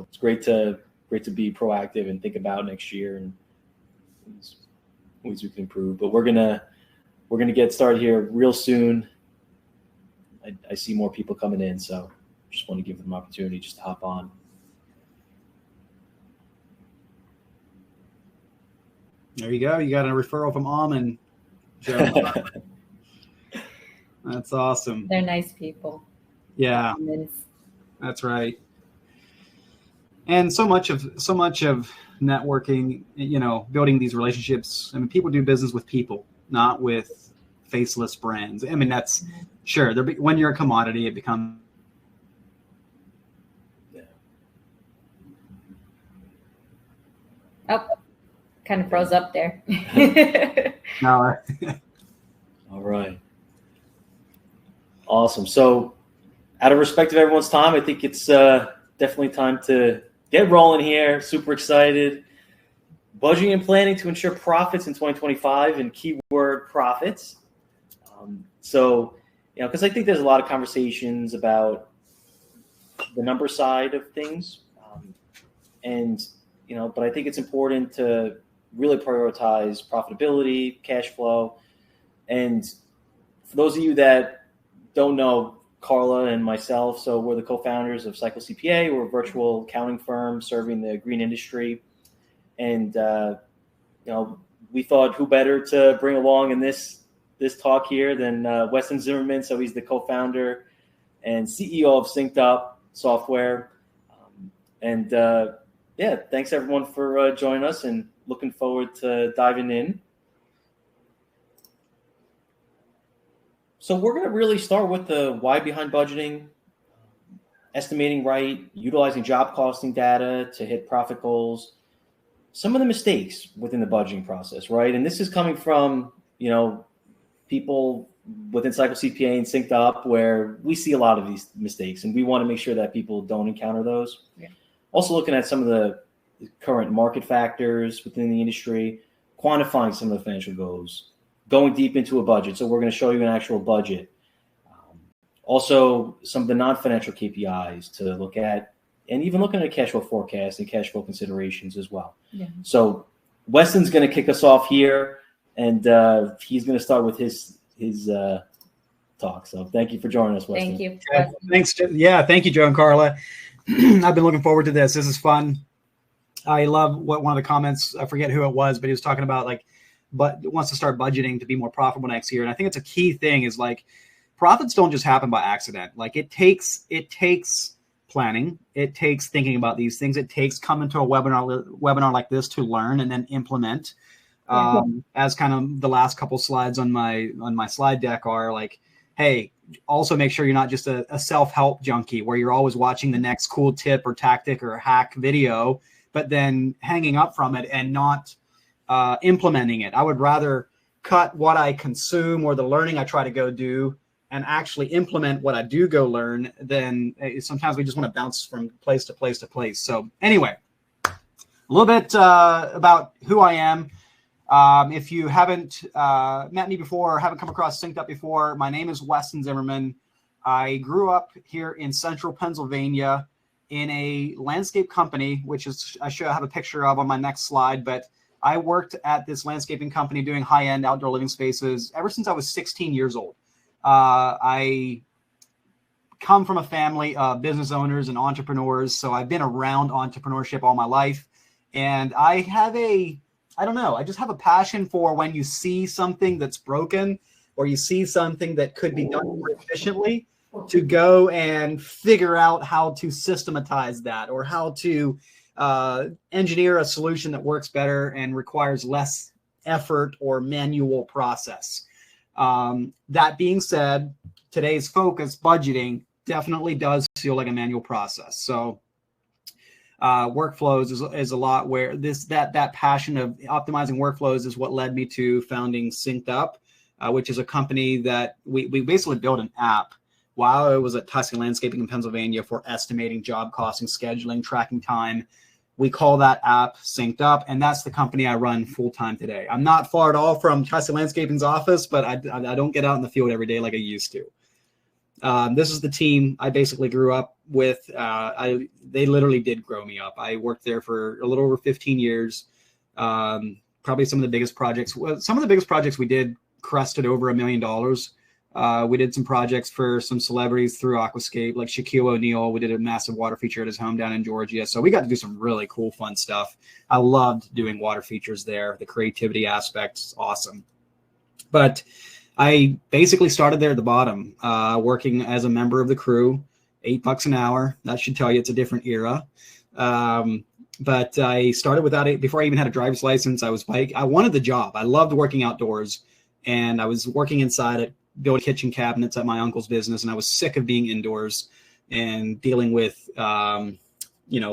So it's great to be proactive and think about next year and ways we can improve. But we're gonna get started here real soon. I see more people coming in, so just want to give them an opportunity just to hop on. There you go. You got a referral from and Joe. That's awesome. They're nice people. Yeah, that's right. And so much of networking, building these relationships. I mean, people do business with people, not with faceless brands. I mean, that's sure. When you're a commodity, it becomes. Yeah. Oh, kind of froze up there. No. All right. Awesome. So, out of respect of everyone's time, I think it's definitely time to get rolling here. Super excited. Budgeting and planning to ensure profits in 2025, and keyword profits. Because I think there's a lot of conversations about the number side of things, but I think it's important to really prioritize profitability, cash flow, and for those of you that don't know Carla and myself, so we're the co-founders of Cycle CPA. We're a virtual accounting firm serving the green industry. And, we thought who better to bring along in this talk here than Weston Zimmerman. So he's the co-founder and CEO of SynkedUP software. Thanks everyone for joining us and looking forward to diving in. So we're going to really start with the why behind budgeting, estimating right, utilizing job costing data to hit profit goals, some of the mistakes within the budgeting process, right? And this is coming from, people within Cycle CPA and SynkedUP where we see a lot of these mistakes, and we want to make sure that people don't encounter those. Yeah. Also looking at some of the current market factors within the industry, quantifying some of the financial goals, going deep into a budget. So we're going to show you an actual budget. Also, some of the non-financial KPIs to look at, and even looking at a cash flow forecast and cash flow considerations as well. Yeah. So Weston's going to kick us off here, and he's going to start with his talk. So thank you for joining us, Weston. Thank you. Thanks. Yeah, thank you, Joe and Carla. I've been looking forward to this. This is fun. I love what one of the comments, I forget who it was, but he was talking about but wants to start budgeting to be more profitable next year. And I think it's a key thing is profits don't just happen by accident. It takes planning. It takes thinking about these things. It takes coming to a webinar like this to learn and then implement. As kind of the last couple slides on my slide deck are hey, also make sure you're not just a self-help junkie where you're always watching the next cool tip or tactic or hack video, but then hanging up from it and not implementing it. I would rather cut what I consume or the learning I try to go do and actually implement what I do go learn. Then sometimes we just want to bounce from place to place to place. So anyway, a little bit about who I am. If you haven't met me before or haven't come across SynkedUP before, my name is Weston Zimmerman. I grew up here in central Pennsylvania in a landscape company, which is I have a picture of on my next slide, but I worked at this landscaping company doing high-end outdoor living spaces ever since I was 16 years old. I come from a family of business owners and entrepreneurs, so I've been around entrepreneurship all my life. And I just have a passion for when you see something that's broken or you see something that could be done more efficiently, to go and figure out how to systematize that or how to engineer a solution that works better and requires less effort or manual process. That being said, today's focus, budgeting, definitely does feel like a manual process. So workflows is a lot where that passion of optimizing workflows is what led me to founding SynkedUP, which is a company that we basically built an app while I was at Tuscan Landscaping in Pennsylvania for estimating job costing, scheduling, tracking time. We call that app SynkedUP, and that's the company I run full time today. I'm not far at all from Tuscan Landscaping's office, but I don't get out in the field every day like I used to. This is the team I basically grew up with. They literally did grow me up. I worked there for a little over 15 years. Probably some of the biggest projects. Well, some of the biggest projects we did crested over $1 million. We did some projects for some celebrities through Aquascape, like Shaquille O'Neal. We did a massive water feature at his home down in Georgia. So we got to do some really cool, fun stuff. I loved doing water features there. The creativity aspect is awesome. But I basically started there at the bottom, working as a member of the crew, $8 an hour. That should tell you it's a different era. But I started without it before I even had a driver's license. I wanted the job. I loved working outdoors, and I was working inside at building kitchen cabinets at my uncle's business. And I was sick of being indoors and dealing with,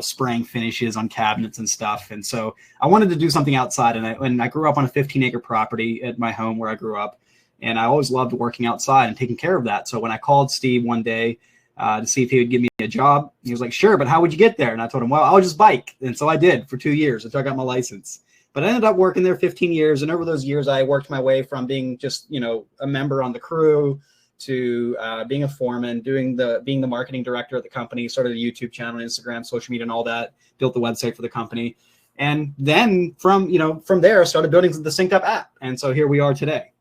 spraying finishes on cabinets and stuff. And so I wanted to do something outside. And I grew up on a 15-acre property at my home where I grew up. And I always loved working outside and taking care of that. So when I called Steve one day to see if he would give me a job, he was like, sure, but how would you get there? And I told him, well, I'll just bike. And so I did for 2 years until I got my license. But I ended up working there 15 years. And over those years, I worked my way from being just, a member on the crew to being a foreman, being the marketing director of the company, started a YouTube channel, Instagram, social media, and all that, built the website for the company. And then from there, I started building the SynkedUP app. And so here we are today.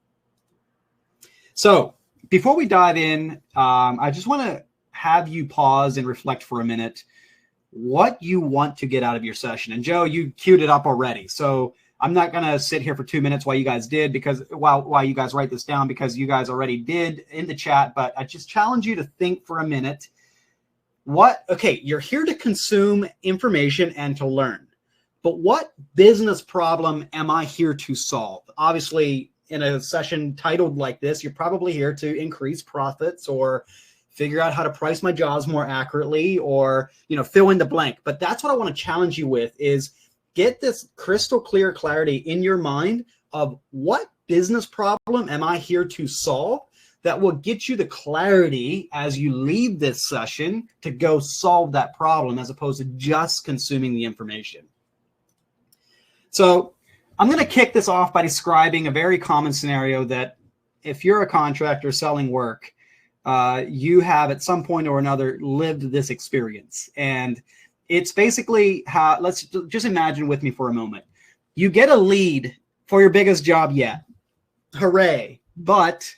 So before we dive in, I just want to have you pause and reflect for a minute what you want to get out of your session. And Joe, you queued it up already. So I'm not going to sit here for 2 minutes while you guys while you guys write this down, because you guys already did in the chat, but I just challenge you to think for a minute. You're here to consume information and to learn, but what business problem am I here to solve? Obviously, in a session titled like this, you're probably here to increase profits or figure out how to price my jobs more accurately, or, fill in the blank. But that's what I want to challenge you with, is get this crystal clear clarity in your mind of what business problem am I here to solve that will get you the clarity as you leave this session to go solve that problem, as opposed to just consuming the information. So I'm going to kick this off by describing a very common scenario that if you're a contractor selling work, you have at some point or another lived this experience. And it's basically how, let's just imagine with me for a moment. You get a lead for your biggest job yet. Hooray. But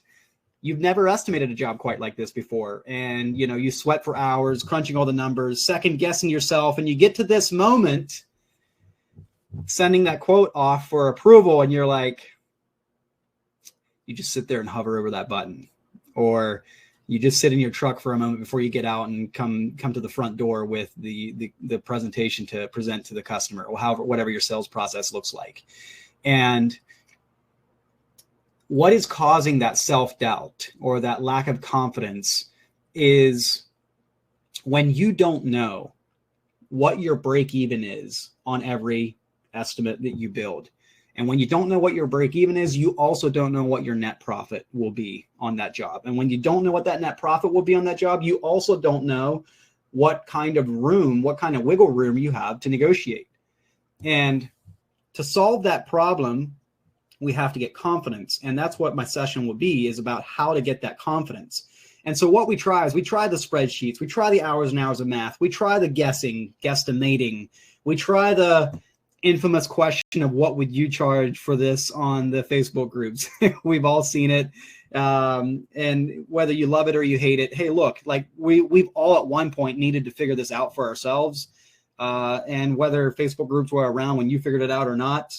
you've never estimated a job quite like this before. And, you sweat for hours, crunching all the numbers, second guessing yourself. And you get to this moment, sending that quote off for approval, and you're like, you just sit there and hover over that button, or you just sit in your truck for a moment before you get out and come to the front door with the presentation to present to the customer, or whatever your sales process looks like. And what is causing that self-doubt or that lack of confidence is when you don't know what your break even is on every estimate that you build. And when you don't know what your break even is, you also don't know what your net profit will be on that job. And when you don't know what that net profit will be on that job, you also don't know what kind of wiggle room you have to negotiate. And to solve that problem, we have to get confidence. And that's what my session will be, is about how to get that confidence. And so what we try is we try the spreadsheets, we try the hours and hours of math, we try the guesstimating, we try the infamous question of what would you charge for this on the Facebook groups. We've all seen it. And whether you love it or you hate it, hey, look, like we've all at one point needed to figure this out for ourselves. And whether Facebook groups were around when you figured it out or not,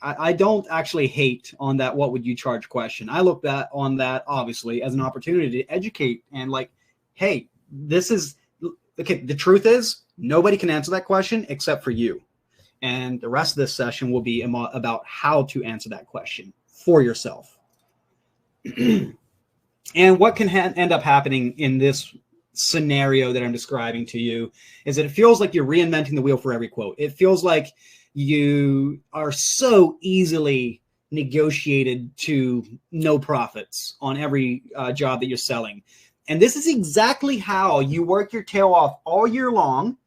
I don't actually hate on that what would you charge question. I look on that obviously as an opportunity to educate and like, hey, the truth is nobody can answer that question except for you. And the rest of this session will be about how to answer that question for yourself. And what can end up happening in this scenario that I'm describing to you is that it feels like you're reinventing the wheel for every quote. It feels like you are so easily negotiated to no profits on every job that you're selling. And this is exactly how you work your tail off all year long.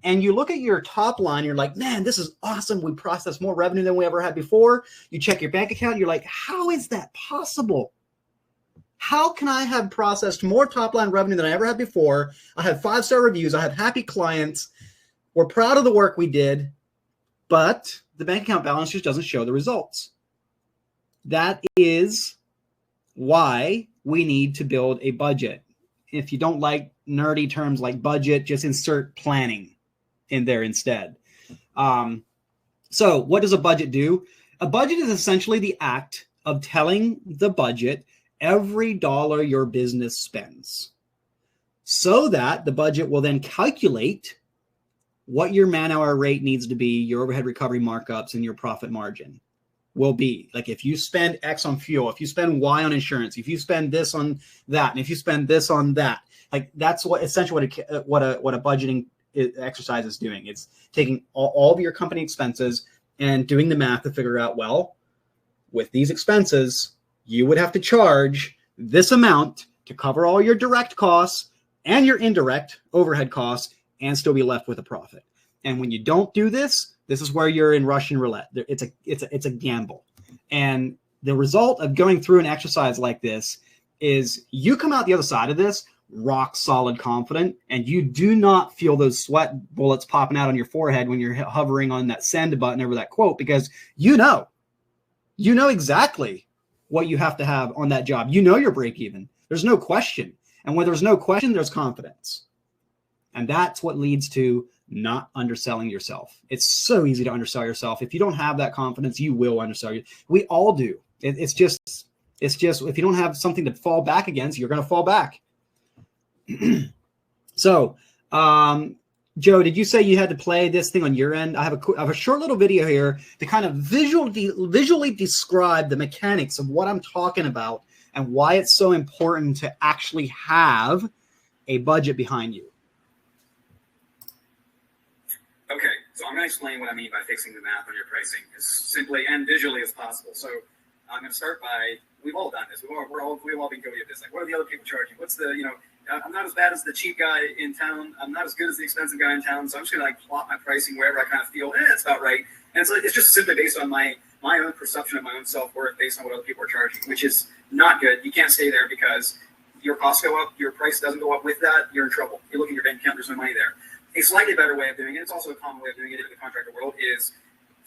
And you look at your top line, you're like, man, this is awesome. We processed more revenue than we ever had before. You check your bank account, you're like, how is that possible? How can I have processed more top-line revenue than I ever had before? I have 5-star reviews. I have happy clients. We're proud of the work we did, but the bank account balance just doesn't show the results. That is why we need to build a budget. If you don't like nerdy terms like budget, just insert planning in there instead. So what does a budget do? A budget is essentially the act of telling the budget every dollar your business spends, so that the budget will then calculate what your man-hour rate needs to be, your overhead recovery markups, and your profit margin will be. Like if you spend X on fuel, if you spend Y on insurance, if you spend this on that, and if you spend this on that, like that's what essentially what a budgeting exercise is doing. It's taking all of your company expenses and doing the math to figure out, well, with these expenses, you would have to charge this amount to cover all your direct costs and your indirect overhead costs and still be left with a profit. And when you don't do this, this is where you're in Russian roulette. It's a gamble. And the result of going through an exercise like this is you come out the other side of this rock solid confident, and you do not feel those sweat bullets popping out on your forehead when you're hovering on that send button over that quote, because you know exactly what you have to have on that job. You know your break even. There's no question. And when there's no question, there's confidence. And that's what leads to not underselling yourself. It's so easy to undersell yourself. If you don't have that confidence, you will undersell you. We all do. It's just if you don't have something to fall back against, you're going to fall back. So, Joe, did you say you had to play this thing on your end? I have a short little video here to kind of visually describe the mechanics of what I'm talking about and why it's so important to actually have a budget behind you. Okay, so I'm going to explain what I mean by fixing the math on your pricing as simply and visually as possible. So I'm going to start by, we've all done this. We've all been guilty of this. Like, what are the other people charging? What's the, I'm not as bad as the cheap guy in town. I'm not as good as the expensive guy in town. So I'm just going to plot my pricing wherever I kind of feel, it's about right. And it's just simply based on my own perception of my own self-worth based on what other people are charging, which is not good. You can't stay there because your costs go up, your price doesn't go up with that, you're in trouble. You look at your bank account, there's no money there. A slightly better way of doing it, it's also a common way of doing it in the contractor world, is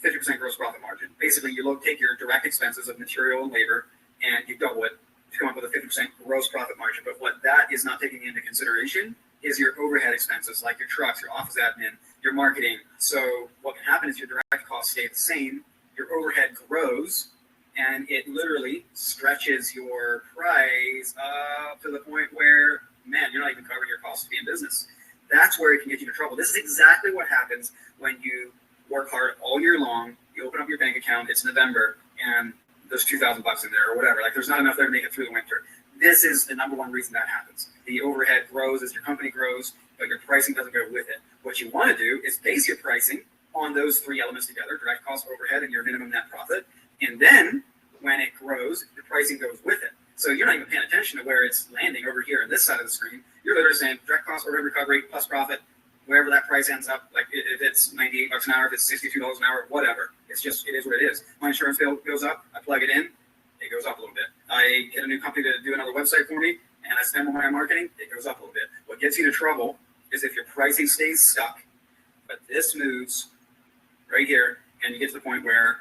50% gross profit margin. Basically, you take your direct expenses of material and labor and you double it to come up with a 50% gross profit margin. But what that is not taking into consideration is your overhead expenses, like your trucks, your office admin, your marketing. So what can happen is your direct costs stay the same, your overhead grows, and it literally stretches your price up to the point where, man, you're not even covering your costs to be in business. That's where it can get you into trouble. This is exactly what happens when you work hard all year long. You open up your bank account, it's November, and there's $2,000 in there or whatever. Like, there's not enough there to make it through the winter. This is the number one reason that happens. The overhead grows as your company grows, but your pricing doesn't go with it. What you want to do is base your pricing on those three elements together: direct cost, overhead, and your minimum net profit. And then when it grows, the pricing goes with it. So you're not even paying attention to where it's landing over here on this side of the screen. You're literally saying direct cost, overhead recovery, plus profit, wherever that price ends up. Like if it's $98 an hour, if it's $62 an hour, whatever. It is what it is. My insurance bill goes up. I plug it in. It goes up a little bit. I get a new company to do another website for me, and I spend more money on marketing. It goes up a little bit. What gets you into trouble is if your pricing stays stuck, but this moves right here, and you get to the point where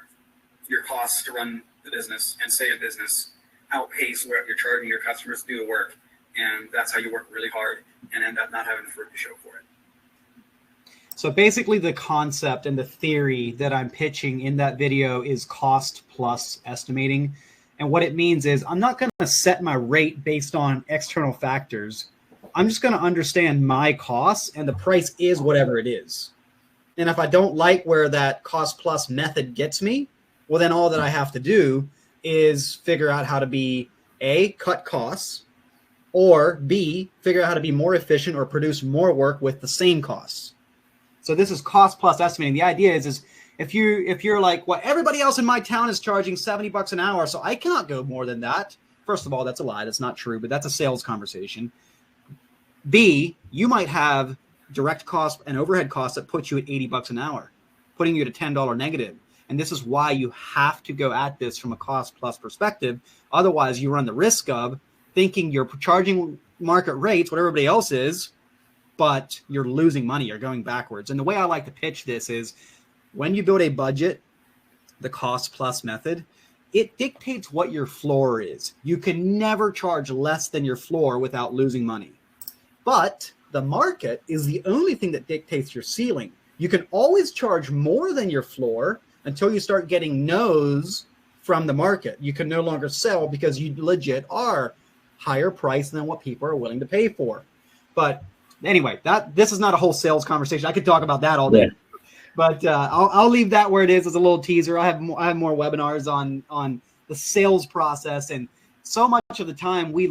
your costs to run the business and stay in business outpace what you're charging your customers to do the work. And that's how you work really hard and end up not having the fruit to show for it. So basically the concept and the theory that I'm pitching in that video is cost plus estimating. And what it means is I'm not going to set my rate based on external factors. I'm just going to understand my costs, and the price is whatever it is. And if I don't like where that cost plus method gets me, well, then all that I have to do is figure out how to be A, cut costs, or B, figure out how to be more efficient or produce more work with the same costs. So this is cost plus estimating. The idea is if you're like, well, everybody else in my town is charging $70 an hour, so I cannot go more than that. First of all, that's a lie. That's not true, but that's a sales conversation. B, you might have direct costs and overhead costs that put you at $80 an hour, putting you at a $10 negative. And this is why you have to go at this from a cost plus perspective. Otherwise, you run the risk of thinking you're charging market rates, what everybody else is, but you're losing money. You're going backwards. And the way I like to pitch this is when you build a budget, the cost plus method, it dictates what your floor is. You can never charge less than your floor without losing money. But the market is the only thing that dictates your ceiling. You can always charge more than your floor until you start getting no's from the market. You can no longer sell because you legit are higher price than what people are willing to pay for. But anyway, this is not a whole sales conversation. I could talk about that all day. Yeah. But I'll leave that where it is as a little teaser. I have more webinars on the sales process. And so much of the time we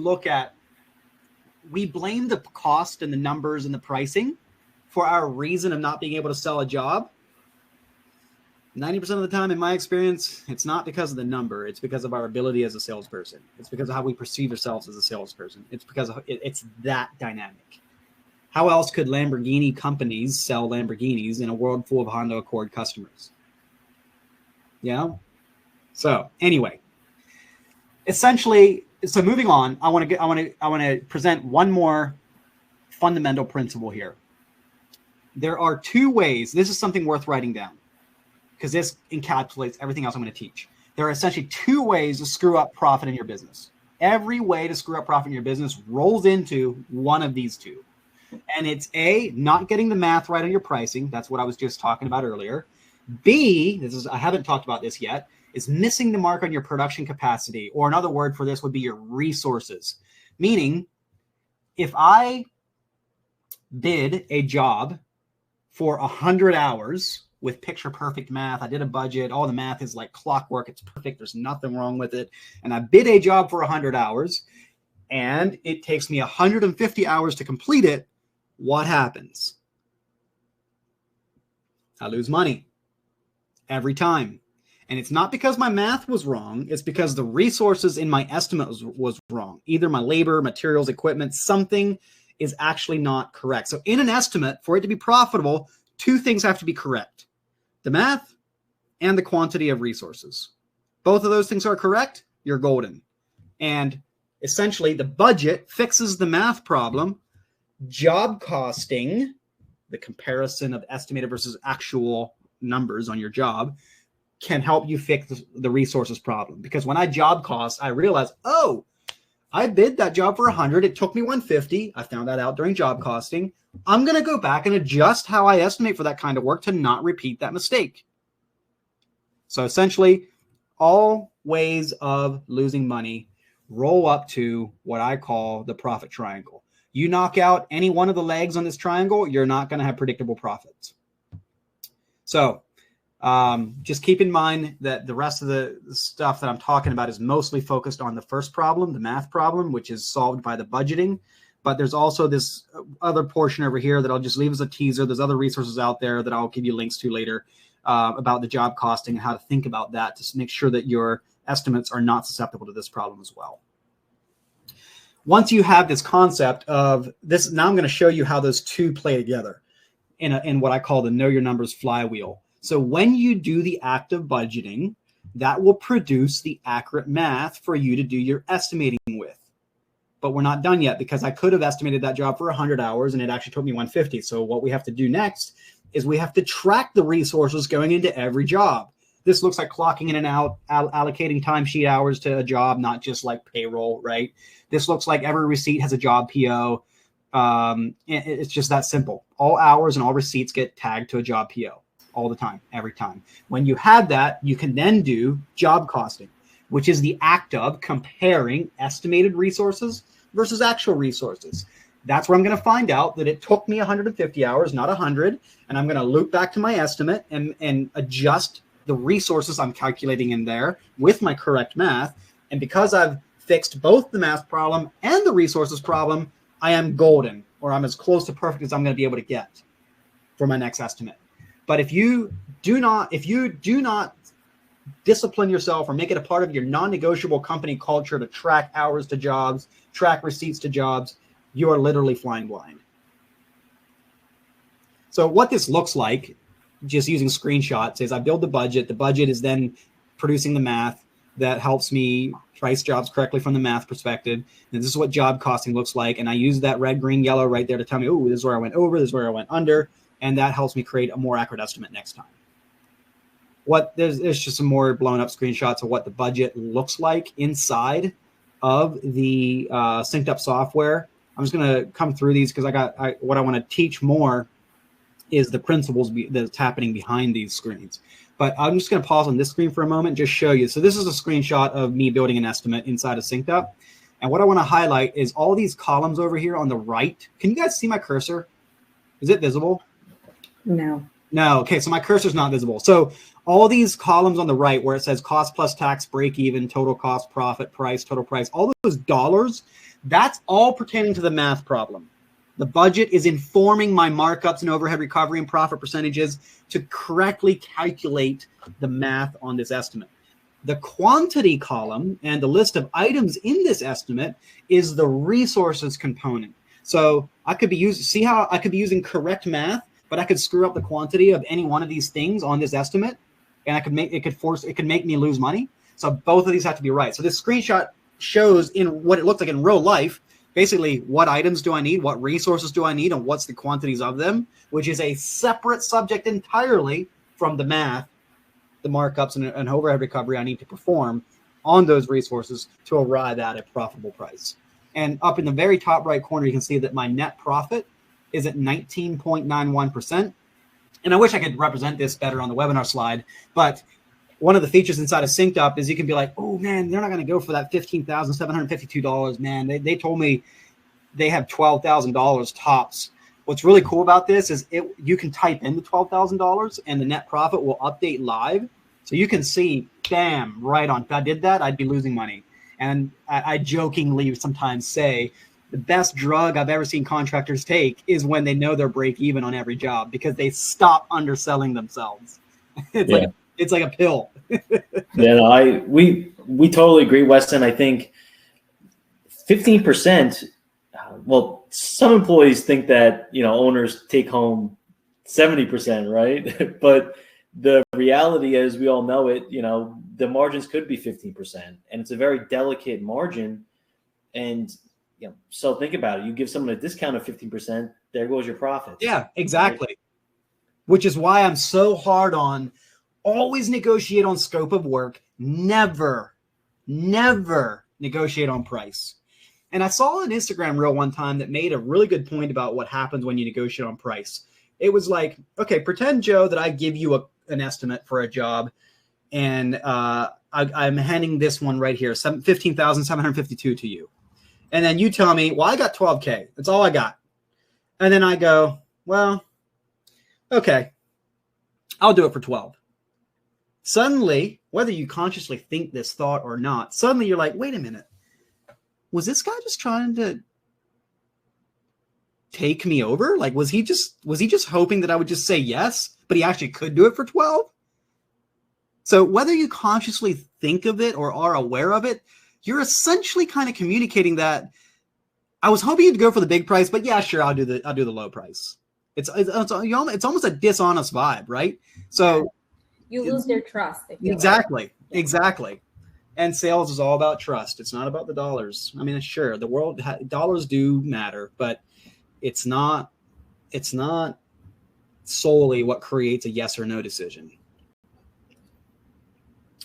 blame the cost and the numbers and the pricing for our reason of not being able to sell a job. 90% of the time, in my experience, it's not because of the number. It's because of our ability as a salesperson. It's because of how we perceive ourselves as a salesperson. It's because it's that dynamic. How else could Lamborghini companies sell Lamborghinis in a world full of Honda Accord customers? Yeah. So anyway, essentially, so moving on, I want to present one more fundamental principle here. There are two ways. This is something worth writing down because this encapsulates everything else I'm going to teach. There are essentially two ways to screw up profit in your business. Every way to screw up profit in your business rolls into one of these two. And it's A, not getting the math right on your pricing. That's what I was just talking about earlier. B, I haven't talked about this yet, is missing the mark on your production capacity, or another word for this would be your resources. Meaning, if I bid a job for 100 hours with picture perfect math, I did a budget, all the math is like clockwork, it's perfect, there's nothing wrong with it, and I bid a job for 100 hours, and it takes me 150 hours to complete it, what happens? I lose money every time. And it's not because my math was wrong. It's because the resources in my estimate was wrong. Either my labor, materials, equipment, something is actually not correct. So in an estimate, for it to be profitable, two things have to be correct: the math and the quantity of resources. Both of those things are correct, you're golden. And essentially, the budget fixes the math problem. Job costing, the comparison of estimated versus actual numbers on your job, can help you fix the resources problem. Because when I job cost, I realize, oh, I bid that job for 100. It took me 150. I found that out during job costing. I'm going to go back and adjust how I estimate for that kind of work to not repeat that mistake. So essentially, all ways of losing money roll up to what I call the profit triangle. You knock out any one of the legs on this triangle, you're not going to have predictable profits. So just keep in mind that the rest of the stuff that I'm talking about is mostly focused on the first problem, the math problem, which is solved by the budgeting. But there's also this other portion over here that I'll just leave as a teaser. There's other resources out there that I'll give you links to later about the job costing and how to think about that to make sure that your estimates are not susceptible to this problem as well. Once you have this concept of this, now I'm going to show you how those two play together in what I call the know your numbers flywheel. So when you do the act of budgeting, that will produce the accurate math for you to do your estimating with. But we're not done yet because I could have estimated that job for 100 hours and it actually took me 150. So what we have to do next is we have to track the resources going into every job. This looks like clocking in and out, allocating timesheet hours to a job, not just like payroll, right? This looks like every receipt has a job PO. It's just that simple. All hours and all receipts get tagged to a job PO all the time, every time. When you have that, you can then do job costing, which is the act of comparing estimated resources versus actual resources. That's where I'm going to find out that it took me 150 hours, not 100, and I'm going to loop back to my estimate and adjust the resources I'm calculating in there with my correct math. And because I've fixed both the math problem and the resources problem, I am golden, or I'm as close to perfect as I'm going to be able to get for my next estimate. But if you do not discipline yourself or make it a part of your non-negotiable company culture to track hours to jobs, track receipts to jobs, you are literally flying blind. So what this looks like, just using screenshots, is I build the budget. The budget is then producing the math. that helps me price jobs correctly from the math perspective. And this is what job costing looks like. And I use that red, green, yellow right there to tell me, oh, this is where I went over, this is where I went under. And that helps me create a more accurate estimate next time. There's just some more blown up screenshots of what the budget looks like inside of the SynkedUP software. I'm just going to come through these because what I want to teach more is the principles that's happening behind these screens. But I'm just going to pause on this screen for a moment and just show you. So this is a screenshot of me building an estimate inside of SynkedUP. And what I want to highlight is all these columns over here on the right. Can you guys see my cursor? Is it visible? No. No. Okay, so my cursor is not visible. So all these columns on the right where it says cost plus tax, break even, total cost, profit, price, total price, all those dollars, that's all pertaining to the math problem. The budget is informing my markups and overhead recovery and profit percentages to correctly calculate the math on this estimate. The quantity column and the list of items in this estimate is the resources component. So I could be using correct math, but I could screw up the quantity of any one of these things on this estimate, and it could make me lose money. So both of these have to be right. So this screenshot shows in what it looks like in real life, basically what items do I need, what resources do I need, and what's the quantities of them, which is a separate subject entirely from the math, the markups and overhead recovery I need to perform on those resources to arrive at a profitable price. And up in the very top right corner, you can see that my net profit is at 19.91%. And I wish I could represent this better on the webinar slide, but one of the features inside of SynkedUP is you can be like, oh man, they're not going to go for that $15,752, man. They told me they have $12,000 tops. What's really cool about this is you can type in the $12,000 and the net profit will update live. So you can see, bam, right on. If I did that, I'd be losing money. And I jokingly sometimes say the best drug I've ever seen contractors take is when they know they're break even on every job because they stop underselling themselves. It's like a pill. We totally agree, Weston. I think 15%. Well, some employees think that owners take home 70%, right? But the reality is, we all know it. The margins could be 15%, and it's a very delicate margin. And so think about it. You give someone a discount of 15%, there goes your profit. Yeah, exactly. Right? Which is why I'm so hard on always negotiate on scope of work. Never negotiate on price. And I saw an Instagram reel one time that made a really good point about what happens when you negotiate on price. It was like, okay, pretend, Joe, that I give you an estimate for a job, and I'm handing this one right here, $15,752 to you. And then you tell me, well, I got $12K. That's all I got. And then I go, well, okay, I'll do it for 12. Suddenly, whether you consciously think this thought or not, suddenly you're like, wait a minute. Was this guy just trying to take me over? Like, was he just hoping that I would just say yes, but he actually could do it for 12? So whether you consciously think of it or are aware of it, you're essentially kind of communicating that I was hoping you'd go for the big price, but yeah, sure, I'll do the low price. It's almost a dishonest vibe, right? So you lose their trust. Exactly. And sales is all about trust. It's not about the dollars. I mean, sure, the world dollars do matter, but it's not solely what creates a yes or no decision.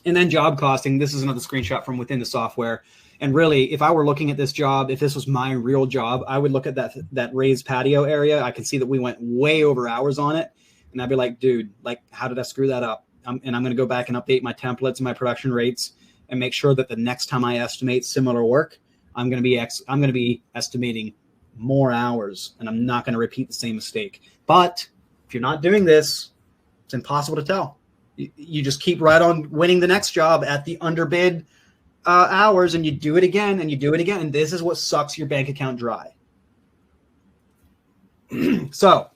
And then job costing. This is another screenshot from within the software. And really, if I were looking at this job, if this was my real job, I would look at that raised patio area. I can see that we went way over hours on it. And I'd be like, dude, like, how did I screw that up? And I'm going to go back and update my templates and my production rates and make sure that the next time I estimate similar work, I'm going to be estimating more hours, and I'm not going to repeat the same mistake. But if you're not doing this, it's impossible to tell. You just keep right on winning the next job at the underbid hours, and you do it again, and you do it again, and this is what sucks your bank account dry. So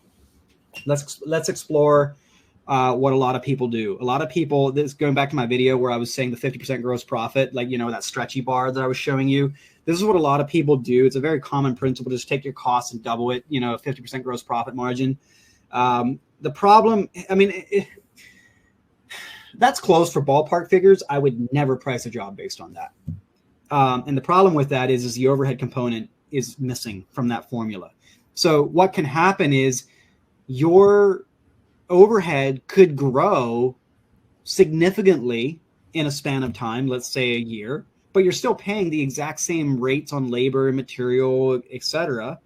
let's explore what a lot of people do. A lot of people, this going back to my video where I was saying the 50% gross profit, like, that stretchy bar that I was showing you. This is what a lot of people do. It's a very common principle. Just take your costs and double it, 50% gross profit margin. The problem, That's close for ballpark figures. I would never price a job based on that. And the problem with that is the overhead component is missing from that formula. So what can happen is your overhead could grow significantly in a span of time, let's say a year, but you're still paying the exact same rates on labor and material, etc.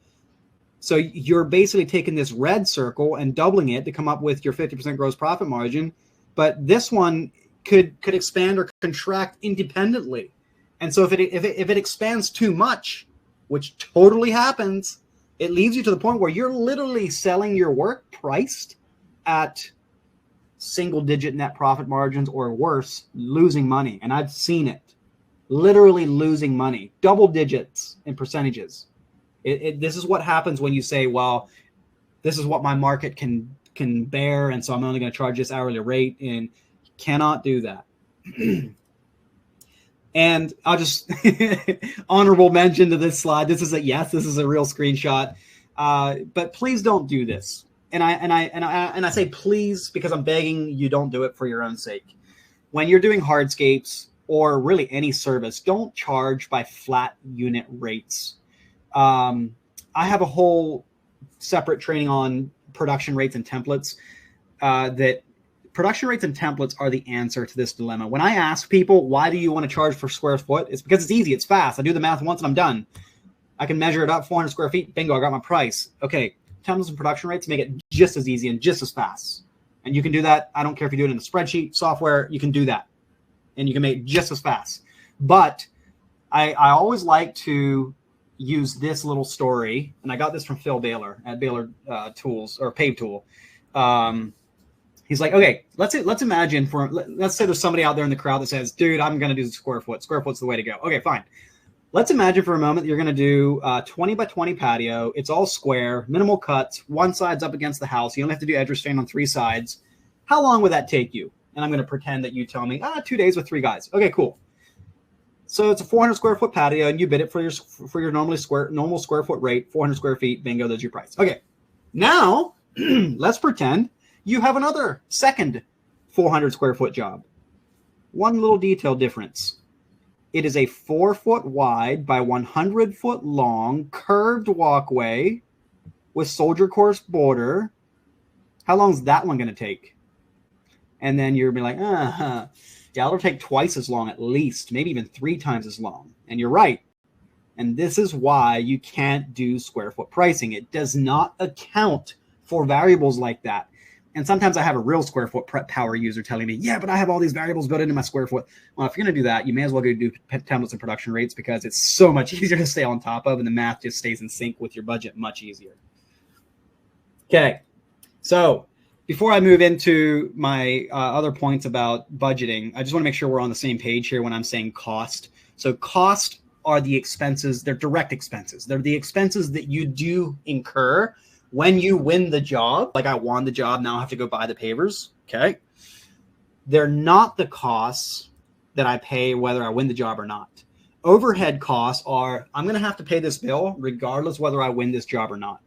So you're basically taking this red circle and doubling it to come up with your 50% gross profit margin. But this one could expand or contract independently. And so if it expands too much, which totally happens, it leaves you to the point where you're literally selling your work priced at single-digit net profit margins or worse, losing money. And I've seen it. Literally losing money, double digits in percentages. This is what happens when you say, well, this is what my market can bear, and so I'm only going to charge this hourly rate, and you cannot do that. And I'll just honorable mention to this slide. This is a real screenshot, but please don't do this. And I say please because I'm begging you, don't do it for your own sake. When you're doing hardscapes or really any service, don't charge by flat unit rates. I have a whole separate training on production rates and templates. That production rates and templates are the answer to this dilemma. When I ask people, why do you want to charge per square foot? It's because it's easy. It's fast. I do the math once and I'm done. I can measure it up, 400 square feet. Bingo, I got my price. Okay, templates and production rates make it just as easy and just as fast. And you can do that. I don't care if you do it in a spreadsheet, software, you can do that. And you can make it just as fast. But I always like to use this little story, and I got this from Phil Baylor at Baylor Tools or Pave Tool. He's like, okay, let's imagine let's say there's somebody out there in the crowd that says, dude, I'm going to do the square foot. Square foot's the way to go. Okay, fine. Let's imagine for a moment that you're going to do 20 by 20 patio. It's all square, minimal cuts. One side's up against the house. You only have to do edge restraint on 3 sides. How long would that take you? And I'm going to pretend that you tell me, 2 days with 3 guys. Okay, cool. So it's a 400 square foot patio, and you bid it for your normal square foot rate, 400 square feet. Bingo, there's your price. Okay, now let's pretend you have another second 400 square foot job. One little detail difference. It is a 4 foot wide by 100 foot long curved walkway with soldier course border. How long is that one going to take? And then you're going to be like, yeah, it'll take twice as long at least, maybe even 3 times as long. And you're right. And this is why you can't do square foot pricing. It does not account for variables like that. And sometimes I have a real square foot power user telling me, yeah, but I have all these variables built into my square foot. Well, if you're going to do that, you may as well go do templates and production rates because it's so much easier to stay on top of, and the math just stays in sync with your budget much easier. Okay, so before I move into my other points about budgeting, I just want to make sure we're on the same page here when I'm saying cost. So cost are the expenses. They're direct expenses. They're the expenses that you do incur when you win the job. Like I won the job, now I have to go buy the pavers. Okay. They're not the costs that I pay whether I win the job or not. Overhead costs are, I'm going to have to pay this bill regardless whether I win this job or not.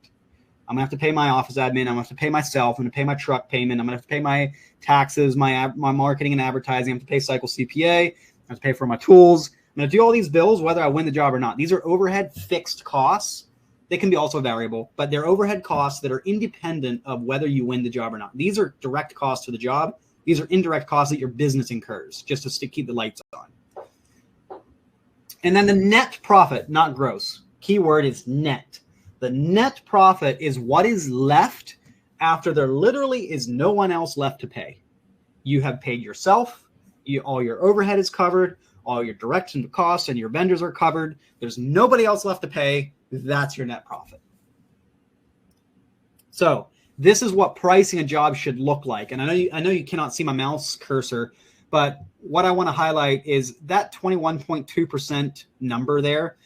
I'm going to have to pay my office admin. I'm going to have to pay myself. I'm going to pay my truck payment. I'm going to have to pay my taxes, my marketing and advertising. I'm going to pay Cycle CPA. I have to pay for my tools. I'm going to do all these bills whether I win the job or not. These are overhead fixed costs. They can be also variable, but they're overhead costs that are independent of whether you win the job or not. These are direct costs to the job. These are indirect costs that your business incurs just to keep the lights on. And then the net profit, not gross. Keyword is net. The net profit is what is left after there literally is no one else left to pay. You have paid yourself. All your overhead is covered. All your direct costs and your vendors are covered. There's nobody else left to pay. That's your net profit. So this is what pricing a job should look like. And I know you cannot see my mouse cursor, but what I want to highlight is that 21.2% number there.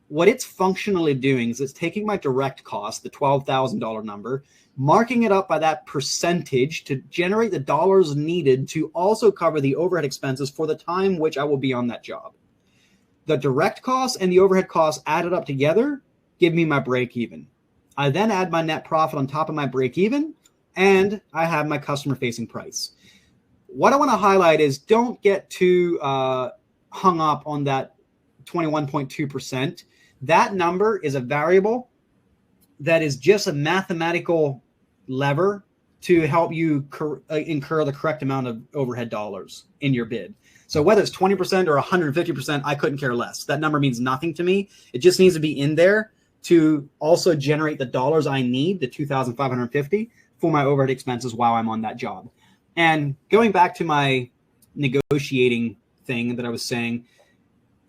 What it's functionally doing is it's taking my direct cost, the $12,000 number, marking it up by that percentage to generate the dollars needed to also cover the overhead expenses for the time which I will be on that job. The direct costs and the overhead costs added up together give me my break even. I then add my net profit on top of my break even, and I have my customer facing price. what I want to highlight is don't get too hung up on that 21.2%. That number is a variable that is just a mathematical lever to help you incur the correct amount of overhead dollars in your bid. So whether it's 20% or 150%, I couldn't care less. That number means nothing to me. It just needs to be in there to also generate the dollars I need, the $2,550 for my overhead expenses while I'm on that job. And going back to my negotiating thing that I was saying,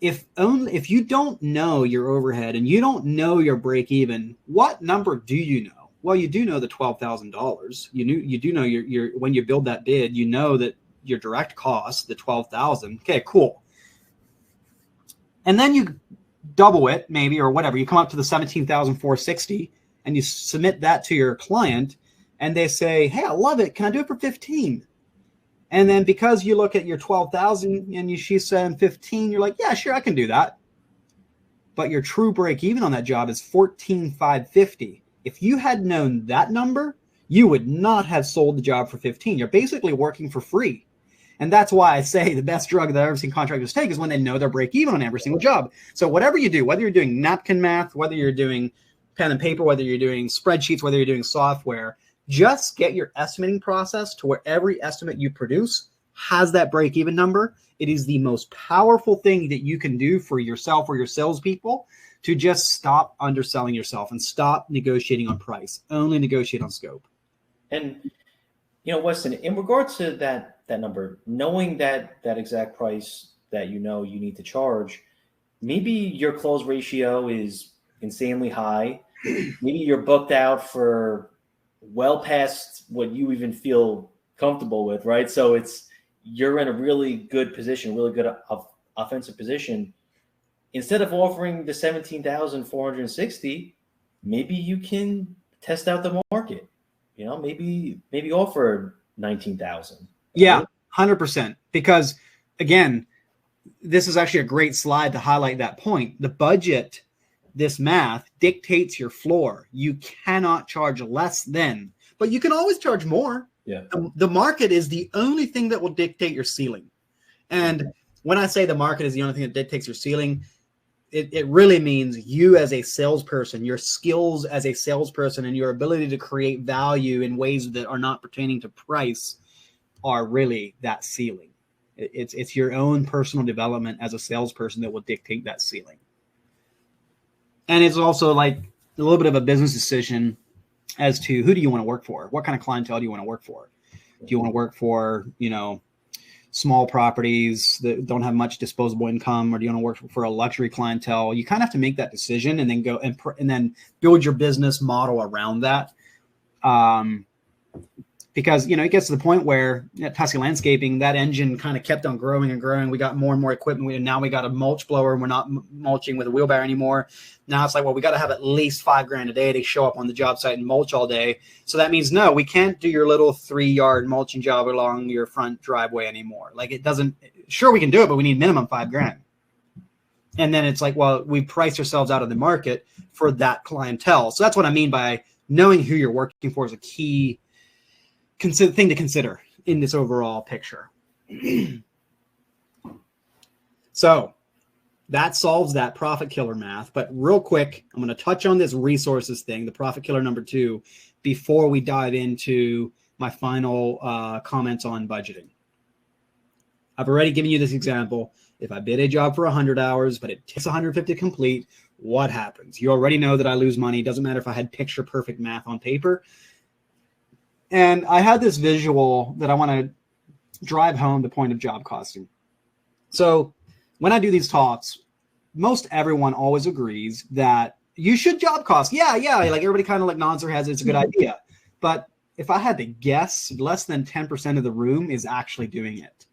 if you don't know your overhead and you don't know your break even, what number do you know? Well, you do know the $12,000. You do know your when you build that bid, you know that your direct cost, the $12,000. Okay, cool. And then you double it, maybe, or whatever. You come up to the $17,460, and you submit that to your client, and they say, "Hey, I love it. Can I do it for 15?" And then because you look at your 12,000 and she's saying 15, you're like, "Yeah, sure, I can do that." But your true break even on that job is 14,550. If you had known that number, you would not have sold the job for 15. You're basically working for free. And that's why I say the best drug that I've ever seen contractors take is when they know their break even on every single job. So whatever you do, whether you're doing napkin math, whether you're doing pen and paper, whether you're doing spreadsheets, whether you're doing software, just get your estimating process to where every estimate you produce has that break even number. It is the most powerful thing that you can do for yourself or your salespeople to just stop underselling yourself and stop negotiating on price. Only negotiate on scope. And, Weston, in regards to that number, knowing that exact price that you need to charge, maybe your close ratio is insanely high. Maybe you're booked out for well past what you even feel comfortable with, right? So you're in a really good position, really good offensive position. Instead of offering the 17,460, maybe you can test out the market. Maybe offer 19,000. Yeah, 100%. Because again, this is actually a great slide to highlight that point. The budget, this math dictates your floor. You cannot charge less than, but you can always charge more. Yeah. The market is the only thing that will dictate your ceiling. And when I say the market is the only thing that dictates your ceiling, it really means you as a salesperson, your skills as a salesperson, and your ability to create value in ways that are not pertaining to price are really that ceiling. It's your own personal development as a salesperson that will dictate that ceiling. And it's also like a little bit of a business decision as to who do you want to work for? What kind of clientele do you want to work for? Do you want to work for, small properties that don't have much disposable income, or do you want to work for a luxury clientele? You kind of have to make that decision and then go and then build your business model around that. Because, it gets to the point where Tusky Landscaping, that engine kind of kept on growing and growing. We got more and more equipment. And now we got a mulch blower, and we're not mulching with a wheelbarrow anymore. Now it's like, well, we got to have at least $5,000 a day to show up on the job site and mulch all day. So that means, no, we can't do your little 3-yard mulching job along your front driveway anymore. Like it doesn't, sure, we can do it, but we need minimum $5,000. And then it's like, well, we priced ourselves out of the market for that clientele. So that's what I mean by knowing who you're working for is a key thing to consider in this overall picture. So that solves that profit killer math. But real quick, I'm going to touch on this resources thing, the profit killer number 2, before we dive into my final comments on budgeting. I've already given you this example. If I bid a job for 100 hours, but it takes 150 to complete, what happens? You already know that I lose money. It doesn't matter if I had picture perfect math on paper. And I had this visual that I want to drive home the point of job costing. So when I do these talks, most everyone always agrees that you should job cost. Yeah. Like everybody kind of like nods their heads. It's a good idea. But if I had to guess, less than 10% of the room is actually doing it.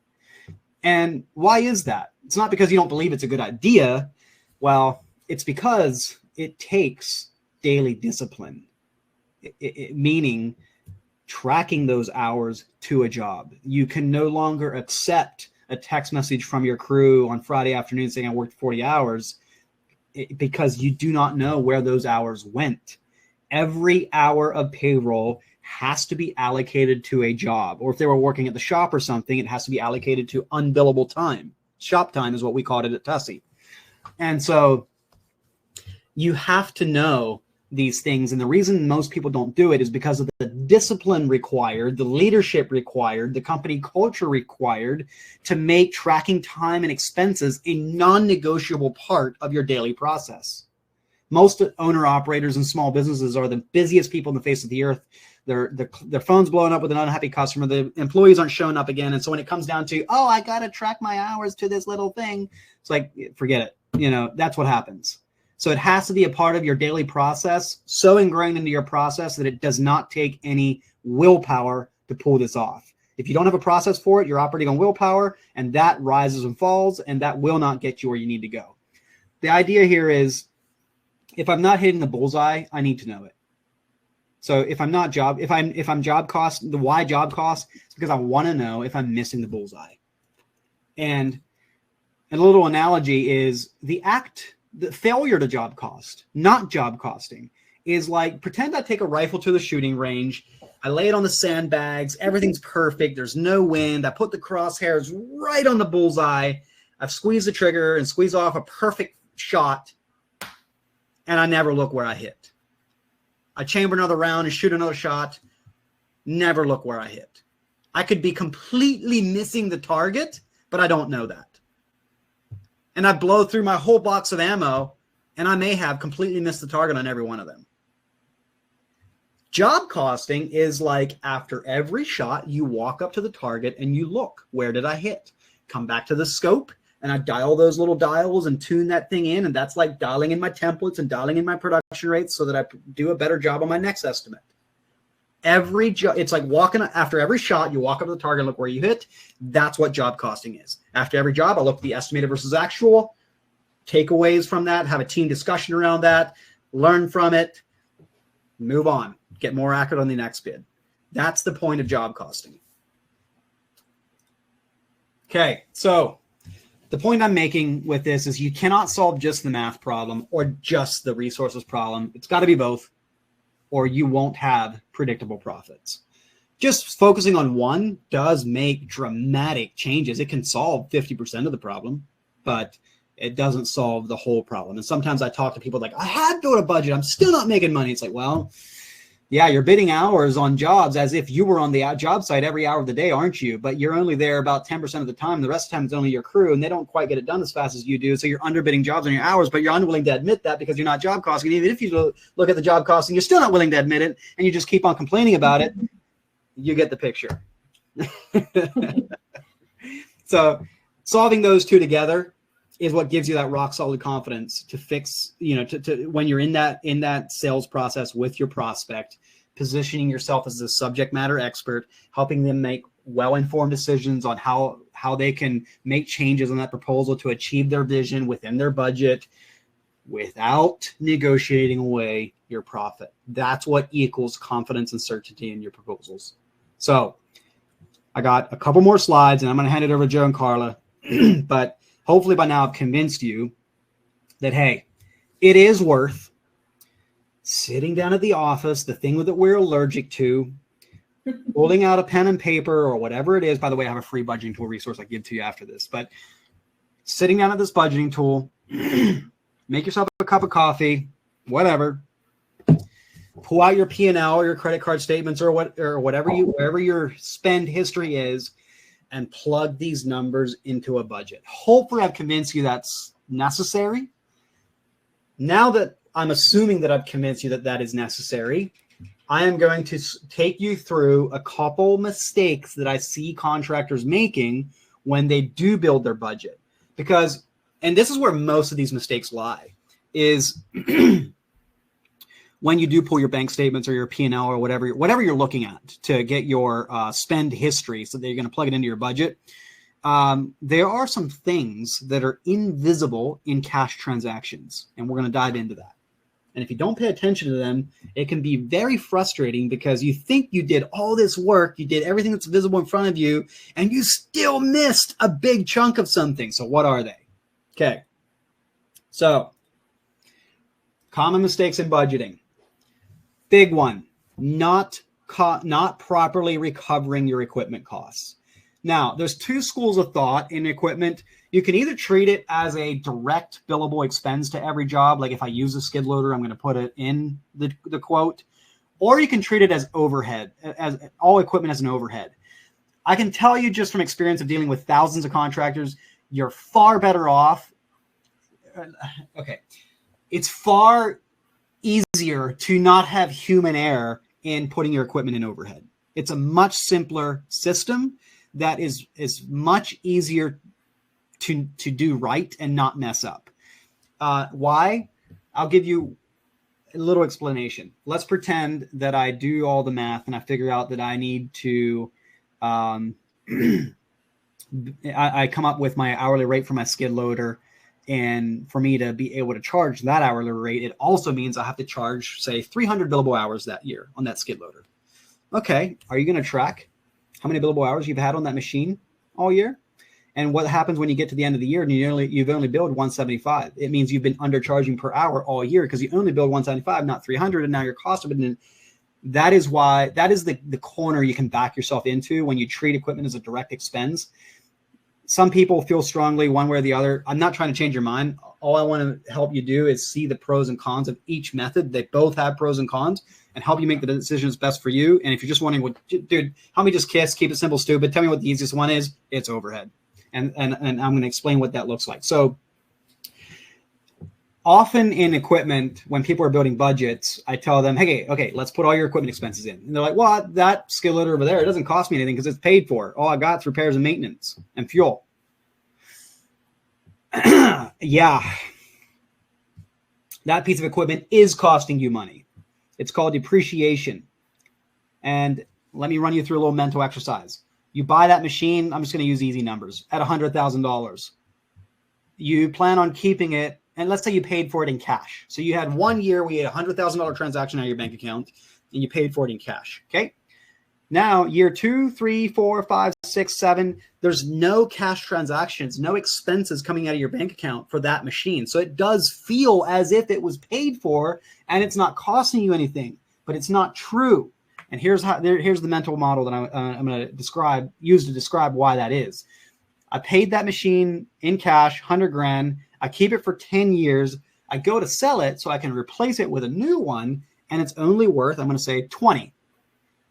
And why is that? It's not because you don't believe it's a good idea. Well, it's because it takes daily discipline, meaning tracking those hours to a job. You can no longer accept a text message from your crew on Friday afternoon saying I worked 40 hours because you do not know where those hours went. Every hour of payroll has to be allocated to a job. Or if they were working at the shop or something, it has to be allocated to unbillable time. Shop time is what we called it at Tussey. And so you have to know these things. And the reason most people don't do it is because of the discipline required, the leadership required, the company culture required to make tracking time and expenses a non-negotiable part of your daily process. Most owner operators and small businesses are the busiest people on the face of the earth. Their phone's blowing up with an unhappy customer. The employees aren't showing up again. And so when it comes down to, I got to track my hours to this little thing, it's like, forget it. That's what happens. So it has to be a part of your daily process, so ingrained into your process that it does not take any willpower to pull this off. If you don't have a process for it, you're operating on willpower, and that rises and falls, and that will not get you where you need to go. The idea here is, if I'm not hitting the bullseye, I need to know it. So if I'm job cost, the why job cost, it's because I want to know if I'm missing the bullseye. And a little analogy is the failure to job cost, not job costing, is like, pretend I take a rifle to the shooting range, I lay it on the sandbags, everything's perfect, there's no wind, I put the crosshairs right on the bullseye, I've squeezed the trigger and squeeze off a perfect shot, and I never look where I hit. I chamber another round and shoot another shot, never look where I hit. I could be completely missing the target, but I don't know that. And I blow through my whole box of ammo, and I may have completely missed the target on every one of them. Job costing is like, after every shot, you walk up to the target and you look, where did I hit? Come back to the scope, and I dial those little dials and tune that thing in, and that's like dialing in my templates and dialing in my production rates so that I do a better job on my next estimate. It's like walking after every shot, you walk up to the target and look where you hit. That's what job costing is. After every job, I look at the estimated versus actual, takeaways from that, have a team discussion around that, learn from it, move on, get more accurate on the next bid. That's the point of job costing. Okay, so the point I'm making with this is you cannot solve just the math problem or just the resources problem. It's got to be both, or you won't have predictable profits. Just focusing on one does make dramatic changes. It can solve 50% of the problem, but it doesn't solve the whole problem. And sometimes I talk to people like, I had built a budget, I'm still not making money. It's like, well, yeah, you're bidding hours on jobs as if you were on the job site every hour of the day, aren't you? But you're only there about 10% of the time. The rest of the time it's only your crew, and they don't quite get it done as fast as you do. So you're underbidding jobs on your hours, but you're unwilling to admit that because you're not job costing. Even if you look at the job costing, you're still not willing to admit it, and you just keep on complaining about it. You get the picture. So solving those two together is what gives you that rock solid confidence to fix, to when you're in that sales process with your prospect, positioning yourself as a subject matter expert, helping them make well-informed decisions on how they can make changes on that proposal to achieve their vision within their budget without negotiating away your profit. That's what equals confidence and certainty in your proposals. So I got a couple more slides, and I'm going to hand it over to Joe and Carla. But hopefully by now I've convinced you that, hey, it is worth sitting down at the office, the thing that we're allergic to, holding out a pen and paper or whatever it is. By the way, I have a free budgeting tool resource I give to you after this. But sitting down at this budgeting tool, make yourself a cup of coffee, whatever. Pull out your P&L or your credit card statements or whatever wherever your spend history is, and plug these numbers into a budget. Hopefully I've convinced you that's necessary. Now that I'm assuming that I've convinced you that that is necessary, I am going to take you through a couple mistakes that I see contractors making when they do build their budget. Because, and this is where most of these mistakes lie, is when you do pull your bank statements or your P&L or whatever you're looking at to get your spend history so that you're going to plug it into your budget, there are some things that are invisible in cash transactions, and we're going to dive into that. And if you don't pay attention to them, it can be very frustrating because you think you did all this work, you did everything that's visible in front of you, and you still missed a big chunk of something. So what are they? Okay. So common mistakes in budgeting. Big one, not not properly recovering your equipment costs. Now, there's two schools of thought in equipment. You can either treat it as a direct billable expense to every job. Like if I use a skid loader, I'm going to put it in the quote. Or you can treat it as overhead, as all equipment as an overhead. I can tell you just from experience of dealing with thousands of contractors, you're far better off. Okay. It's far easier to not have human error in putting your equipment in overhead. It's a much simpler system that is much easier to do right and not mess up. Why? I'll give you a little explanation. Let's pretend that I do all the math and I figure out that I need to, I come up with my hourly rate for my skid loader. And for me to be able to charge that hourly rate, it also means I have to charge, say, 300 billable hours that year on that skid loader. Okay, are you going to track how many billable hours you've had on that machine all year? And what happens when you get to the end of the year and you've only billed 175? It means you've been undercharging per hour all year because you only billed 175, not 300, and now your cost of it. That is why, that is the corner you can back yourself into when you treat equipment as a direct expense. Some people feel strongly one way or the other. I'm not trying to change your mind. All I want to help you do is see the pros and cons of each method. They both have pros and cons and help you make the decision that's best for you. And if you're just wondering, well, dude, help me just KISS, keep it simple, stupid. Tell me what the easiest one is. It's overhead. And I'm going to explain what that looks like. So often in equipment, when people are building budgets, I tell them, hey, okay, let's put all your equipment expenses in. And they're like, well, that skid loader over there, it doesn't cost me anything because it's paid for. All I got is repairs and maintenance and fuel. Yeah. That piece of equipment is costing you money. It's called depreciation. And let me run you through a little mental exercise. You buy that machine, I'm just going to use easy numbers, at $100,000. You plan on keeping it, and let's say you paid for it in cash. So you had 1 year where you had a $100,000 transaction out of your bank account, and you paid for it in cash, okay? Now, year 2, 3, 4, 5, 6, 7, there's no cash transactions, no expenses coming out of your bank account for that machine. So it does feel as if it was paid for, and it's not costing you anything, but it's not true. And here's the mental model that I'm going to use to describe why that is. I paid that machine in cash, 100 grand. I keep it for 10 years. I go to sell it so I can replace it with a new one, and it's only worth, I'm going to say 20.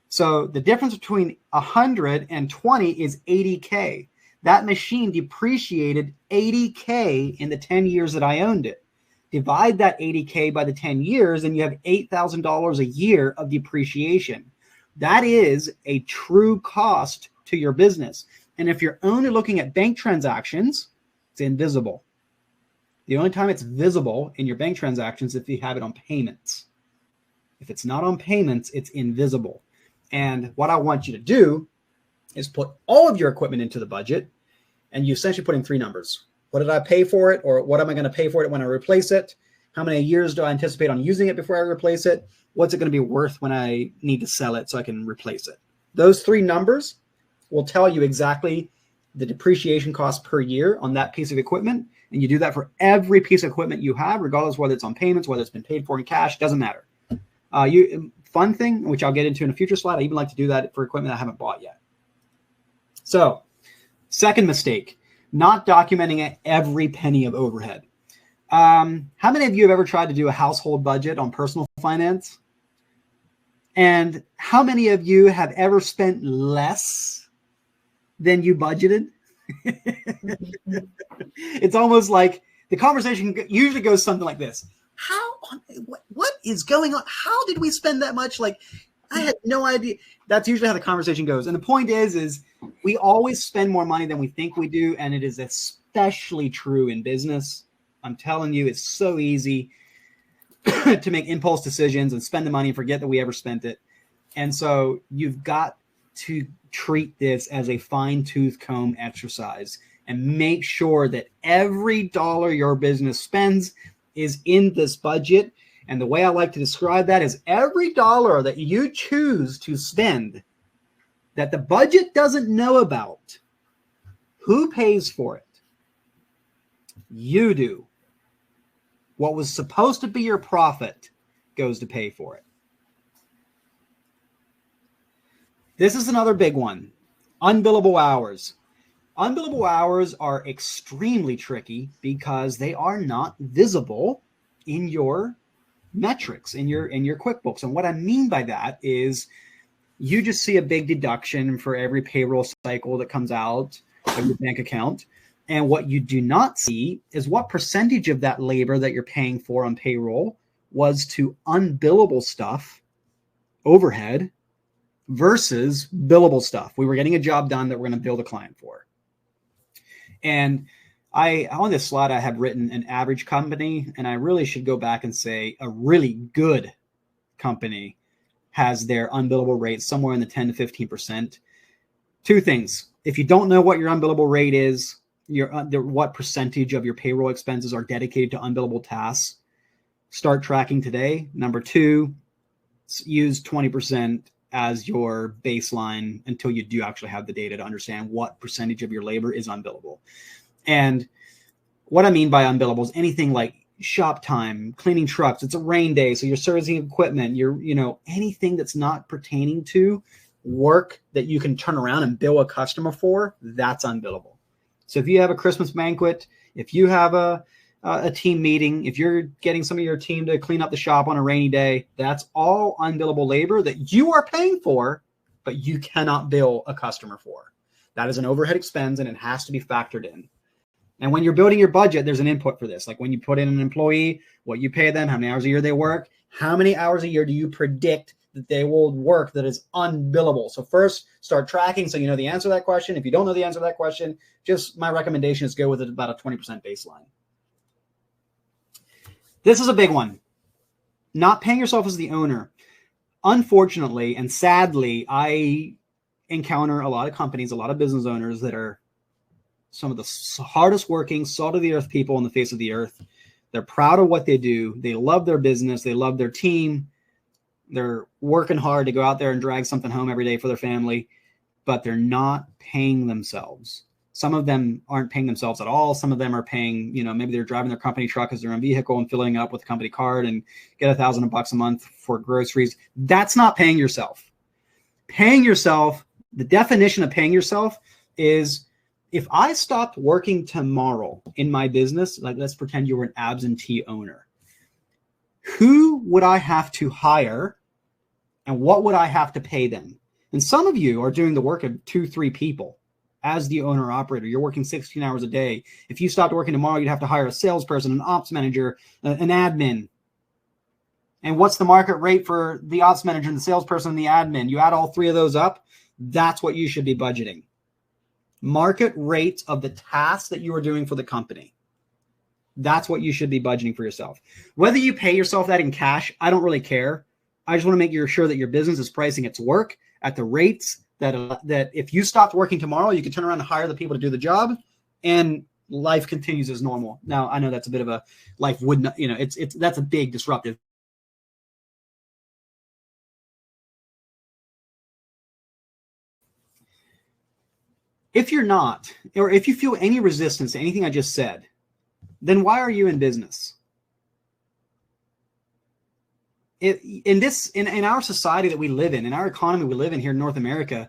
So the difference between 100 and 20 is 80K. That machine depreciated 80K in the 10 years that I owned it. Divide that 80K by the 10 years, and you have $8,000 a year of depreciation. That is a true cost to your business. And if you're only looking at bank transactions, it's invisible. The only time it's visible in your bank transactions is if you have it on payments. If it's not on payments, it's invisible. And what I want you to do is put all of your equipment into the budget, and you essentially put in 3 numbers. What did I pay for it? Or what am I going to pay for it when I replace it? How many years do I anticipate on using it before I replace it? What's it going to be worth when I need to sell it so I can replace it? Those 3 numbers will tell you exactly the depreciation cost per year on that piece of equipment. And you do that for every piece of equipment you have, regardless whether it's on payments, whether it's been paid for in cash, doesn't matter. Fun thing, which I'll get into in a future slide, I even like to do that for equipment I haven't bought yet. So, second mistake, not documenting every penny of overhead. How many of you have ever tried to do a household budget on personal finance? And how many of you have ever spent less than you budgeted? It's almost like the conversation usually goes something like this. What is going on? How did we spend that much? Like, I had no idea. That's usually how the conversation goes. And the point is we always spend more money than we think we do. And it is especially true in business. I'm telling you, it's so easy to make impulse decisions and spend the money and forget that we ever spent it. And so you've got to treat this as a fine-tooth comb exercise and make sure that every dollar your business spends is in this budget. And the way I like to describe that is every dollar that you choose to spend that the budget doesn't know about, who pays for it? You do. What was supposed to be your profit goes to pay for it. This is another big one. Unbillable hours. Unbillable hours are extremely tricky because they are not visible in your metrics, in your QuickBooks. And what I mean by that is you just see a big deduction for every payroll cycle that comes out of your bank account. And what you do not see is what percentage of that labor that you're paying for on payroll was to unbillable stuff, overhead, versus billable stuff. We were getting a job done that we're going to bill the client for. And on this slide, I have written an average company, and I really should go back and say a really good company has their unbillable rate somewhere in the 10 to 15%. Two things. If you don't know what your unbillable rate is, what percentage of your payroll expenses are dedicated to unbillable tasks, start tracking today. Number two, use 20% as your baseline until you do actually have the data to understand what percentage of your labor is unbillable. And what I mean by unbillable is anything like shop time, cleaning trucks. It's a rain day, so you're servicing equipment. Anything that's not pertaining to work that you can turn around and bill a customer for, that's unbillable. So if you have a Christmas banquet, if you have a team meeting, if you're getting some of your team to clean up the shop on a rainy day, that's all unbillable labor that you are paying for, but you cannot bill a customer for. That is an overhead expense, and it has to be factored in. And when you're building your budget, there's an input for this. Like when you put in an employee, what you pay them, how many hours a year they work, how many hours a year do you predict that they will work that is unbillable? So first, start tracking so you know the answer to that question. If you don't know the answer to that question, just my recommendation is go with about a 20% baseline. This is a big one. Not paying yourself as the owner. Unfortunately and sadly, I encounter a lot of companies, a lot of business owners that are some of the hardest working, salt of the earth people on the face of the earth. They're proud of what they do. They love their business. They love their team. They're working hard to go out there and drag something home every day for their family, but they're not paying themselves. Some of them aren't paying themselves at all. Some of them are paying, maybe they're driving their company truck as their own vehicle and filling up with a company card and get $1,000 a month for groceries. That's not paying yourself. Paying yourself, the definition of paying yourself is if I stopped working tomorrow in my business, like let's pretend you were an absentee owner, who would I have to hire and what would I have to pay them? And some of you are doing the work of 2-3 people. As the owner operator, you're working 16 hours a day. If you stopped working tomorrow, you'd have to hire a salesperson, an ops manager, an admin. And what's the market rate for the ops manager and the salesperson and the admin? You add all three of those up, that's what you should be budgeting. Market rate of the tasks that you are doing for the company. That's what you should be budgeting for yourself. Whether you pay yourself that in cash, I don't really care. I just want to make sure that your business is pricing its work at the rates that if you stopped working tomorrow, you can turn around and hire the people to do the job and life continues as normal. Now, I know that's a bit of a life would not, that's a big disruptive. If you're not, or if you feel any resistance to anything I just said, then why are you in business? In our society that we live in our economy we live in here in North America,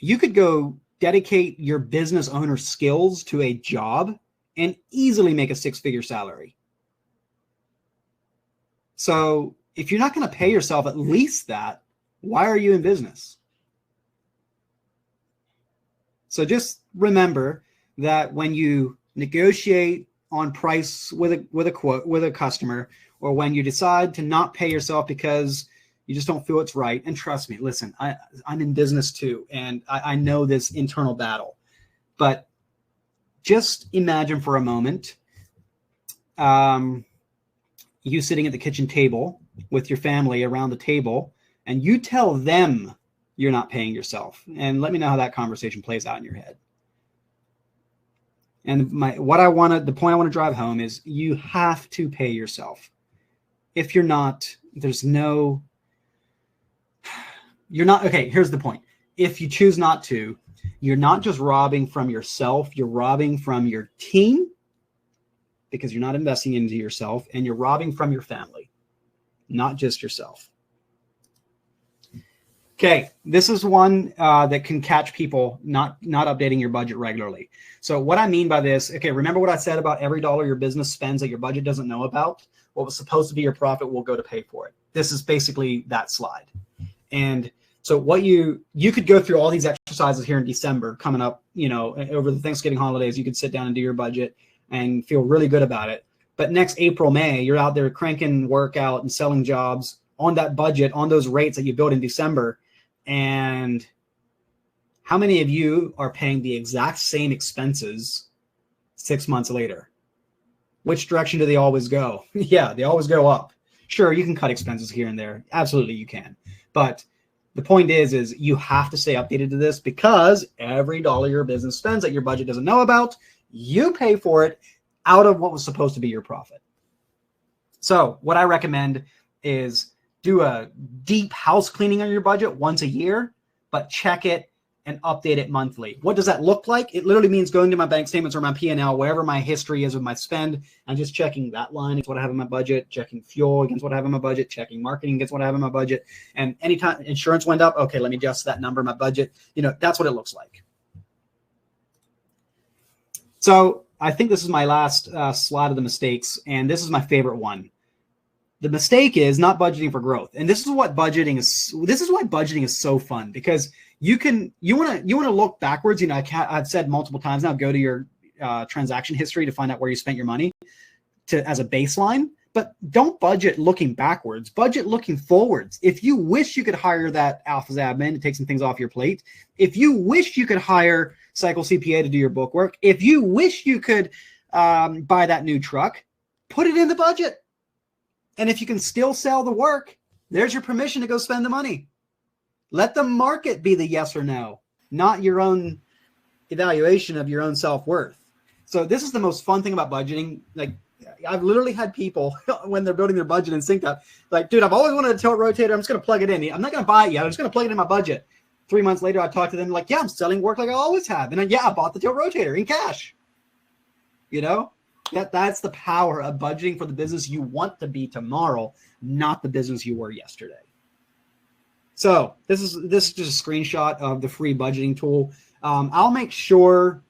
you could go dedicate your business owner skills to a job and easily make a 6-figure salary. So if you're not going to pay yourself at least that, why are you in business? So just remember that when you negotiate on price with a customer, or when you decide to not pay yourself because you just don't feel it's right. And trust me, listen, I'm in business too, and I know this internal battle. But just imagine for a moment you sitting at the kitchen table with your family around the table, and you tell them you're not paying yourself. And let me know how that conversation plays out in your head. And the point I want to drive home is you have to pay yourself. If you're not, you're not, okay, here's the point. If you choose not to, you're not just robbing from yourself, you're robbing from your team because you're not investing into yourself, and you're robbing from your family, not just yourself. Okay, this is one that can catch people not updating your budget regularly. So what I mean by this, okay, remember what I said about every dollar your business spends that your budget doesn't know about? What was supposed to be your profit will go to pay for it. This is basically that slide. And so what you could go through all these exercises here in December coming up, over the Thanksgiving holidays, you could sit down and do your budget and feel really good about it. But next April, May, you're out there cranking work out and selling jobs on that budget, on those rates that you built in December. And how many of you are paying the exact same expenses 6 months later? Which direction do they always go? Yeah, they always go up. Sure, you can cut expenses here and there. Absolutely, you can. But the point is you have to stay updated to this, because every dollar your business spends that your budget doesn't know about, you pay for it out of what was supposed to be your profit. So what I recommend is do a deep house cleaning on your budget once a year, but check it and update it monthly. What does that look like? It literally means going to my bank statements or my P&L, wherever my history is with my spend, and just checking that line against what I have in my budget, checking fuel against what I have in my budget, checking marketing against what I have in my budget. And anytime insurance went up, okay, let me adjust that number in my budget. That's what it looks like. So I think this is my last slide of the mistakes, and this is my favorite one. The mistake is not budgeting for growth. And this is what budgeting is. This is why budgeting is so fun, because you want to look backwards. I've said multiple times now, go to your transaction history to find out where you spent your money as a baseline, but don't budget looking backwards, budget looking forwards. If you wish you could hire that Alpha's admin to take some things off your plate, if you wish you could hire Cycle CPA to do your book work, if you wish you could buy that new truck, put it in the budget. And if you can still sell the work, there's your permission to go spend the money. Let the market be the yes or no, not your own evaluation of your own self-worth. So this is the most fun thing about budgeting. Like, I've literally had people when they're building their budget in SynkedUP, like, dude, I've always wanted a tilt rotator. I'm just going to plug it in. I'm not going to buy it yet. I'm just going to plug it in my budget. 3 months later, I talk to them like, yeah, I'm selling work like I always have. And I bought the tilt rotator in cash. That's the power of budgeting for the business you want to be tomorrow, not the business you were yesterday. So this is just a screenshot of the free budgeting tool. I'll make sure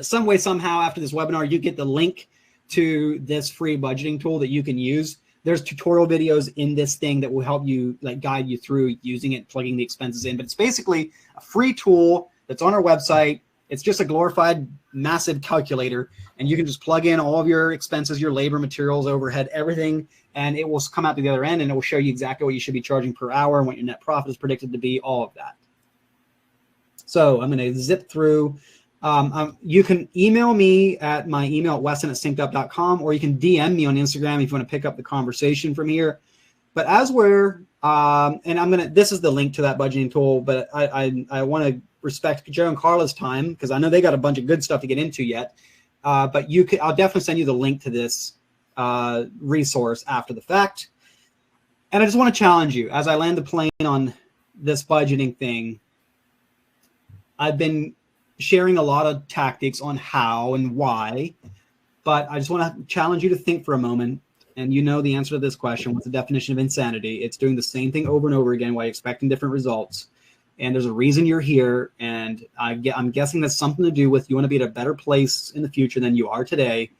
some way, somehow after this webinar, you get the link to this free budgeting tool that you can use. There's tutorial videos in this thing that will help you, like, guide you through using it, plugging the expenses in. But it's basically a free tool that's on our website. It's just a glorified massive calculator, and you can just plug in all of your expenses, your labor, materials, overhead, everything, and it will come out to the other end, and it will show you exactly what you should be charging per hour and what your net profit is predicted to be, all of that. So I'm going to zip through. You can email me at my email at weston@synkedup.com, or you can DM me on Instagram if you want to pick up the conversation from here. But as we're, and this is the link to that budgeting tool, but I want to respect Joe and Carla's time, because I know they got a bunch of good stuff to get into yet. But I'll definitely send you the link to this resource after the fact. And I just want to challenge you as I land the plane on this budgeting thing. I've been sharing a lot of tactics on how and why, but I just want to challenge you to think for a moment. And you know the answer to this question: what's the definition of insanity? It's doing the same thing over and over again while expecting different results. And there's a reason you're here. And I'm guessing that's something to do with you want to be at a better place in the future than you are today.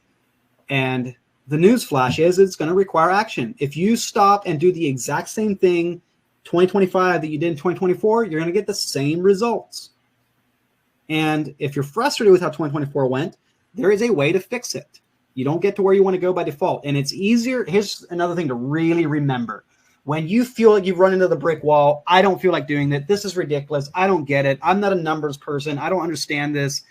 And the news flash is it's going to require action. If you stop and do the exact same thing 2025 that you did in 2024, you're going to get the same results. And if you're frustrated with how 2024 went, there is a way to fix it. You don't get to where you want to go by default. And it's easier. Here's another thing to really remember. When you feel like you've run into the brick wall, I don't feel like doing that. This is ridiculous. I don't get it. I'm not a numbers person. I don't understand this.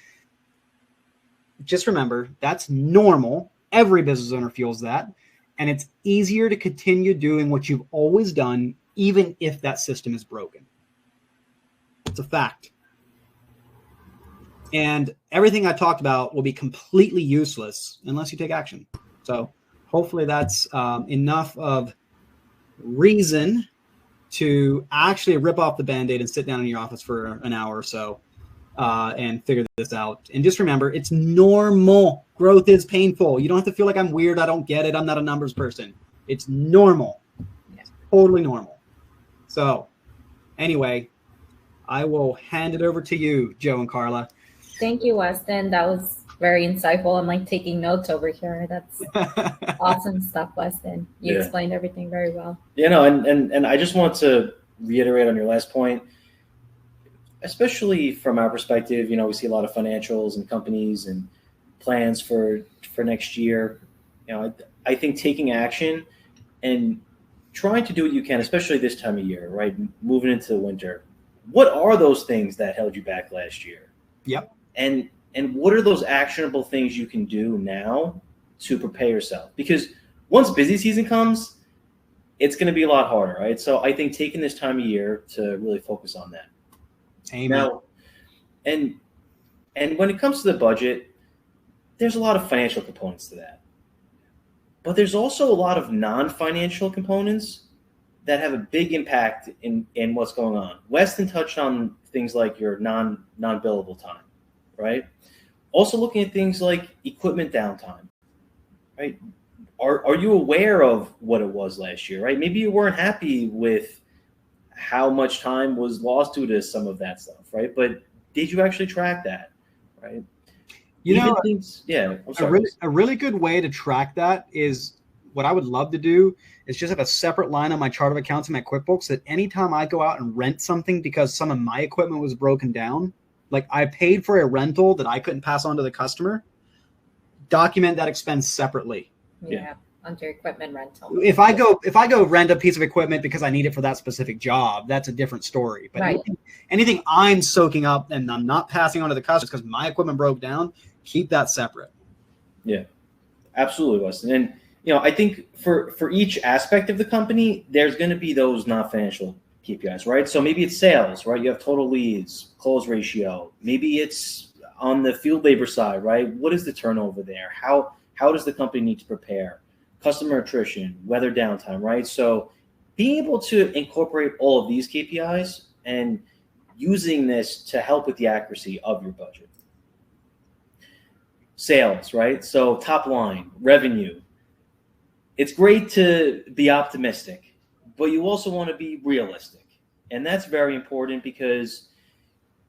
Just remember, that's normal. Every business owner feels that. And it's easier to continue doing what you've always done, even if that system is broken. It's a fact. And everything I talked about will be completely useless unless you take action. So hopefully that's enough of reason to actually rip off the Band-Aid and sit down in your office for an hour or so and figure this out. And just remember, it's normal. Growth is painful. You don't have to feel like I'm weird. I don't get it. I'm not a numbers person. It's normal. It's totally normal. So, Anyway, I will hand it over to you, Joe and Carla. Thank you, Weston. That was very insightful. I'm like taking notes over here. That's awesome stuff, Weston. You explained everything very well. And I just want to reiterate on your last point, especially from our perspective. We see a lot of financials and companies and plans for next year. I think taking action and trying to do what you can, especially this time of year, right? Moving into the winter. What are those things that held you back last year? Yep. And what are those actionable things you can do now to prepare yourself? Because once busy season comes, it's going to be a lot harder, right? So I think taking this time of year to really focus on that. Amen. Now, and when it comes to the budget, there's a lot of financial components to that. But there's also a lot of non-financial components that have a big impact in what's going on. Weston touched on things like your non-billable time, right? Also looking at things like equipment downtime, right? Are you aware of what it was last year, right? Maybe you weren't happy with how much time was lost due to some of that stuff, right? But did you actually track that, right? A really good way to track that is what I would love to do is just have a separate line on my chart of accounts in my QuickBooks that anytime I go out and rent something because some of my equipment was broken down, like I paid for a rental that I couldn't pass on to the customer, document that expense separately. Yeah. Under equipment rental. If I go rent a piece of equipment because I need it for that specific job, that's a different story. But anything I'm soaking up and I'm not passing on to the customers because my equipment broke down, keep that separate. Yeah, absolutely, Weston. And I think for each aspect of the company, there's going to be those non-financial KPIs, right? So maybe it's sales, right? You have total leads, close ratio. Maybe it's on the field labor side, right? What is the turnover there? How does the company need to prepare? Customer attrition, weather downtime, right? So being able to incorporate all of these KPIs and using this to help with the accuracy of your budget. Sales, right? So top line, revenue. It's great to be optimistic, but you also want to be realistic. And that's very important because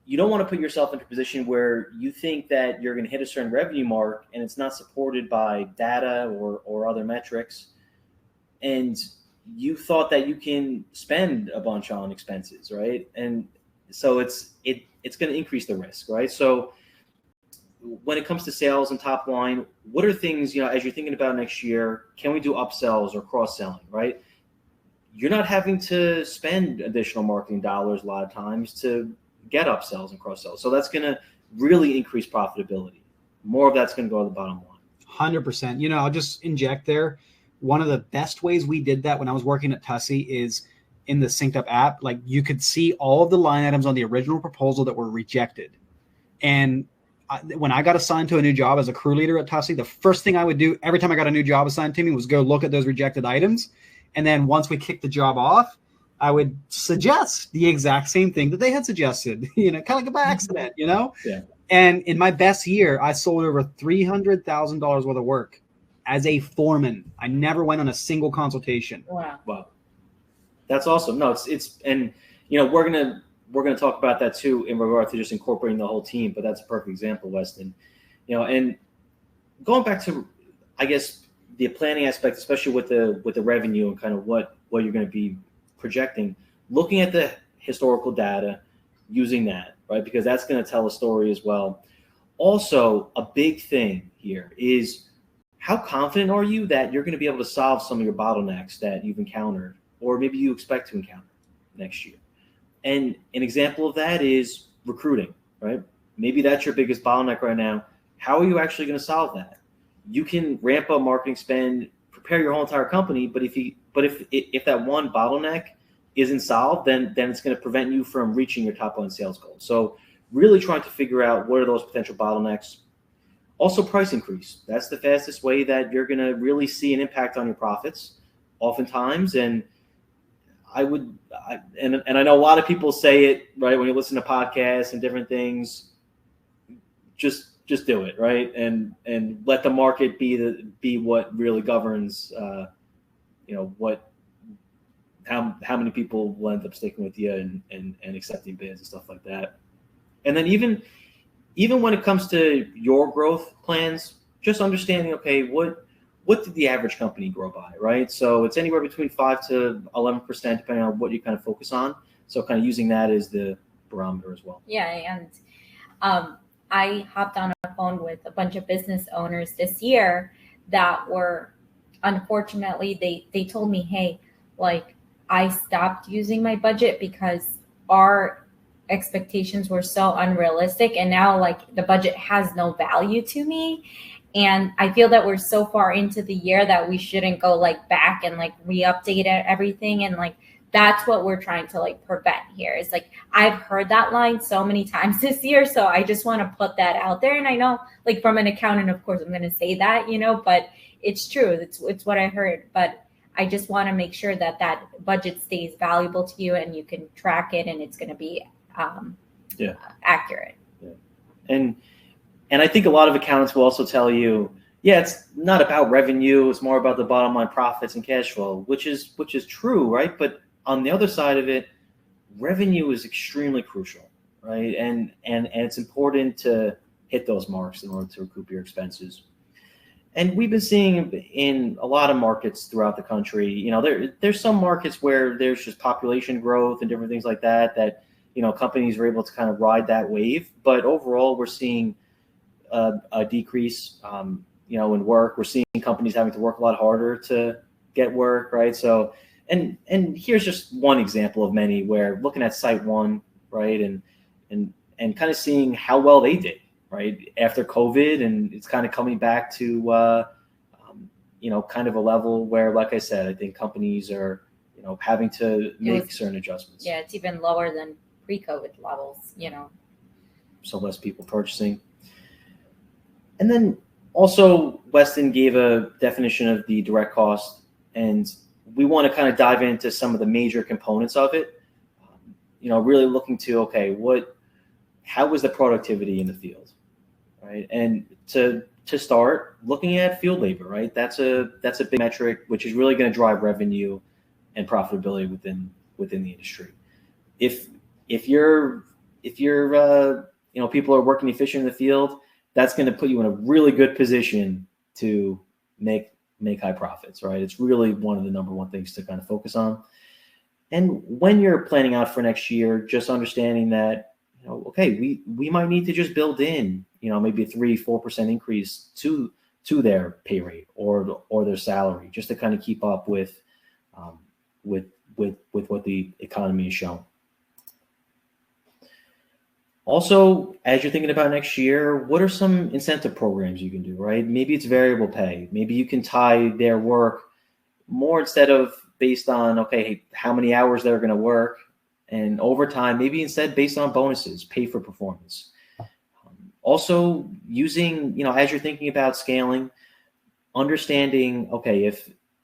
you don't want to put yourself into a position where you think that you're going to hit a certain revenue mark and it's not supported by data or other metrics. And you thought that you can spend a bunch on expenses, right? And so it's going to increase the risk, right? So when it comes to sales and top line, what are things, as you're thinking about next year, can we do upsells or cross-selling, right? You're not having to spend additional marketing dollars a lot of times to get upsells and cross-sells. So that's going to really increase profitability. More of that's going to go to the bottom line. 100%. I'll just inject there. One of the best ways we did that when I was working at Tussie is in the SynkedUP app. Like you could see all of the line items on the original proposal that were rejected. And when I got assigned to a new job as a crew leader at Tussie, the first thing I would do every time I got a new job assigned to me was go look at those rejected items. And then once we kicked the job off, I would suggest the exact same thing that they had suggested, kind of like by accident, Yeah. And in my best year, I sold over $300,000 worth of work as a foreman. I never went on a single consultation. Wow. That's awesome. No, it's and we're gonna talk about that too in regard to just incorporating the whole team. But that's a perfect example, Weston. And going back to, I guess, the planning aspect, especially with the revenue and kind of what you're going to be projecting, looking at the historical data, using that, right? Because that's going to tell a story as well. Also, a big thing here is how confident are you that you're going to be able to solve some of your bottlenecks that you've encountered or maybe you expect to encounter next year. And an example of that is recruiting, right? Maybe that's your biggest bottleneck right now. How are you actually going to solve that? You can ramp up marketing spend, prepare your whole entire company, but if that one bottleneck isn't solved, then it's going to prevent you from reaching your top line sales goals. So really trying to figure out what are those potential bottlenecks. Also, price increase. That's the fastest way that you're going to really see an impact on your profits oftentimes. And I know a lot of people say it, right, when you listen to podcasts and different things, just do it, right? And let the market be what really governs, how many people will end up sticking with you and accepting bids and stuff like that. And then even when it comes to your growth plans, just understanding, okay, what did the average company grow by, right? So it's anywhere between 5 to 11%, depending on what you kind of focus on. So kind of using that as the barometer as well. Yeah, and I hopped on a phone with a bunch of business owners this year that were, unfortunately, they told me, hey, like, I stopped using my budget because our expectations were so unrealistic, and now like the budget has no value to me. And I feel that we're so far into the year that we shouldn't go like back and like re-update everything. And like, that's what we're trying to like prevent here. It's like, I've heard that line so many times this year. So I just want to put that out there. And I know like from an accountant, of course, I'm going to say that, but it's true. It's what I heard. But I just want to make sure that that budget stays valuable to you and you can track it and it's going to be accurate. Yeah. And I think a lot of accountants will also tell you, yeah, it's not about revenue. It's more about the bottom line profits and cash flow, which is true, right? But on the other side of it, revenue is extremely crucial, right? And it's important to hit those marks in order to recoup your expenses. And we've been seeing in a lot of markets throughout the country, there's some markets where there's just population growth and different things like that, companies are able to kind of ride that wave. But overall, we're seeing a decrease, in work. We're seeing companies having to work a lot harder to get work, right? So, and here's just one example of many where looking at SiteOne, right, and kind of seeing how well they did, right, after COVID, and it's kind of coming back to, kind of a level where, like I said, I think companies are, having to make certain adjustments. Yeah, it's even lower than pre-COVID levels, So less people purchasing. And then also Weston gave a definition of the direct cost, and we want to kind of dive into some of the major components of it. Really looking to, okay, how was the productivity in the field, right? And to start looking at field labor, right? That's a big metric, which is really going to drive revenue and profitability within the industry. If people are working efficient in the field, that's going to put you in a really good position to make high profits, right? It's really one of the number one things to kind of focus on. And when you're planning out for next year, just understanding that, okay, we might need to just build in, maybe a 3-4% increase to their pay rate or their salary, just to kind of keep up with what the economy is showing. Also, as you're thinking about next year, what are some incentive programs you can do, right? Maybe it's variable pay. Maybe you can tie their work more instead of based on, okay, how many hours they're going to work and overtime, maybe instead based on bonuses, pay for performance. Also using, as you're thinking about scaling, understanding, okay,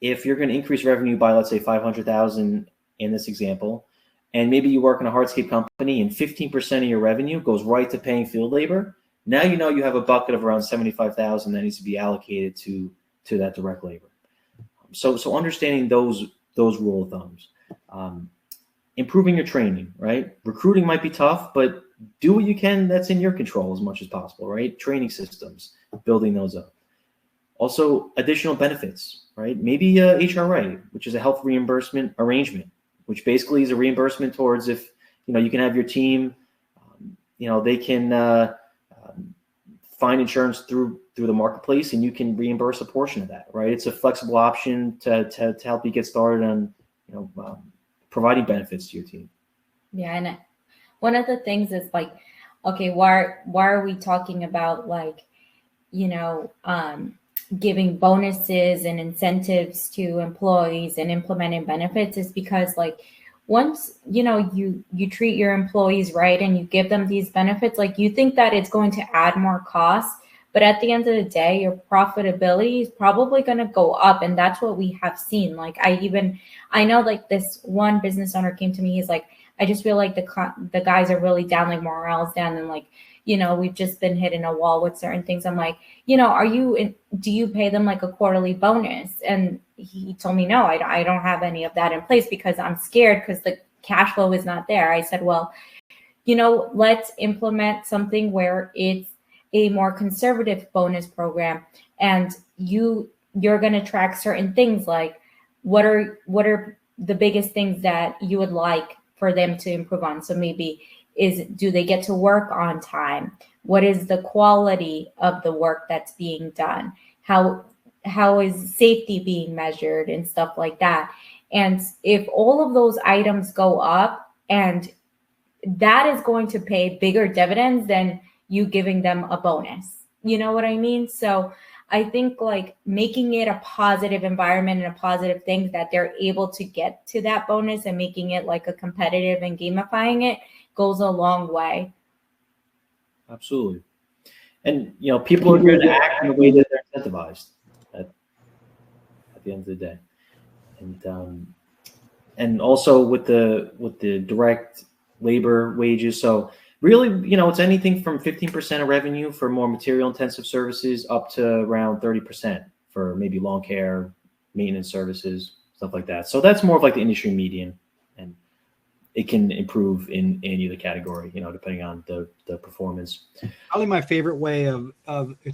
if you're going to increase revenue by, let's say, 500,000 in this example, and maybe you work in a hardscape company and 15% of your revenue goes right to paying field labor, now you have a bucket of around 75,000 that needs to be allocated to that direct labor. So understanding those rule of thumbs. Improving your training, right? Recruiting might be tough, but do what you can that's in your control as much as possible, right? Training systems, building those up. Also, additional benefits, right? Maybe HRA, which is a health reimbursement arrangement, which basically is a reimbursement towards if, you can have your team, they can find insurance through the marketplace and you can reimburse a portion of that, right? It's a flexible option to help you get started on, providing benefits to your team. Yeah. And one of the things is like, okay, why are we talking about like, giving bonuses and incentives to employees and implementing benefits is because like once you treat your employees right and you give them these benefits, like you think that it's going to add more costs, but at the end of the day your profitability is probably going to go up. And that's what we have seen. Like I know like this one business owner came to me, he's like, I just feel like the guys are really down, like morale's down, and like we've just been hitting a wall with certain things. I'm like, do you pay them like a quarterly bonus? And he told me, no, I don't have any of that in place because I'm scared because the cash flow is not there. I said, well, let's implement something where it's a more conservative bonus program, and you're going to track certain things like what are the biggest things that you would like for them to improve on. So maybe do they get to work on time? What is the quality of the work that's being done? How is safety being measured and stuff like that? And if all of those items go up, and that is going to pay bigger dividends than you giving them a bonus. You know what I mean? So I think like making it a positive environment and a positive thing that they're able to get to that bonus and making it like a competitive and gamifying it goes a long way. Absolutely. And, people are going to act in the way that they're incentivized at the end of the day. And also with the direct labor wages. So really, it's anything from 15% of revenue for more material intensive services up to around 30% for maybe lawn care, maintenance services, stuff like that. So that's more of like the industry median, and it can improve in either category, depending on the performance. Probably my favorite way of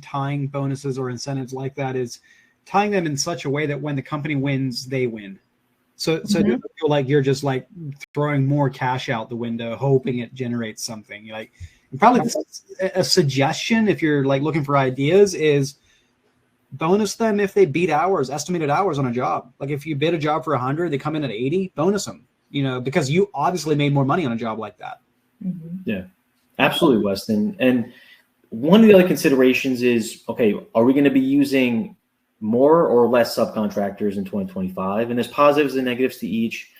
tying bonuses or incentives like that is tying them in such a way that when the company wins, they win. So it doesn't feel like you're just like throwing more cash out the window, hoping it generates something. Like, probably a suggestion if you're like looking for ideas is bonus them if they beat estimated hours on a job. Like if you bid a job for 100, they come in at 80, bonus them, because you obviously made more money on a job like that. Mm-hmm. Yeah, absolutely, Weston. And one of the other considerations is, okay, are we going to be using more or less subcontractors in 2025? And there's positives and negatives to each.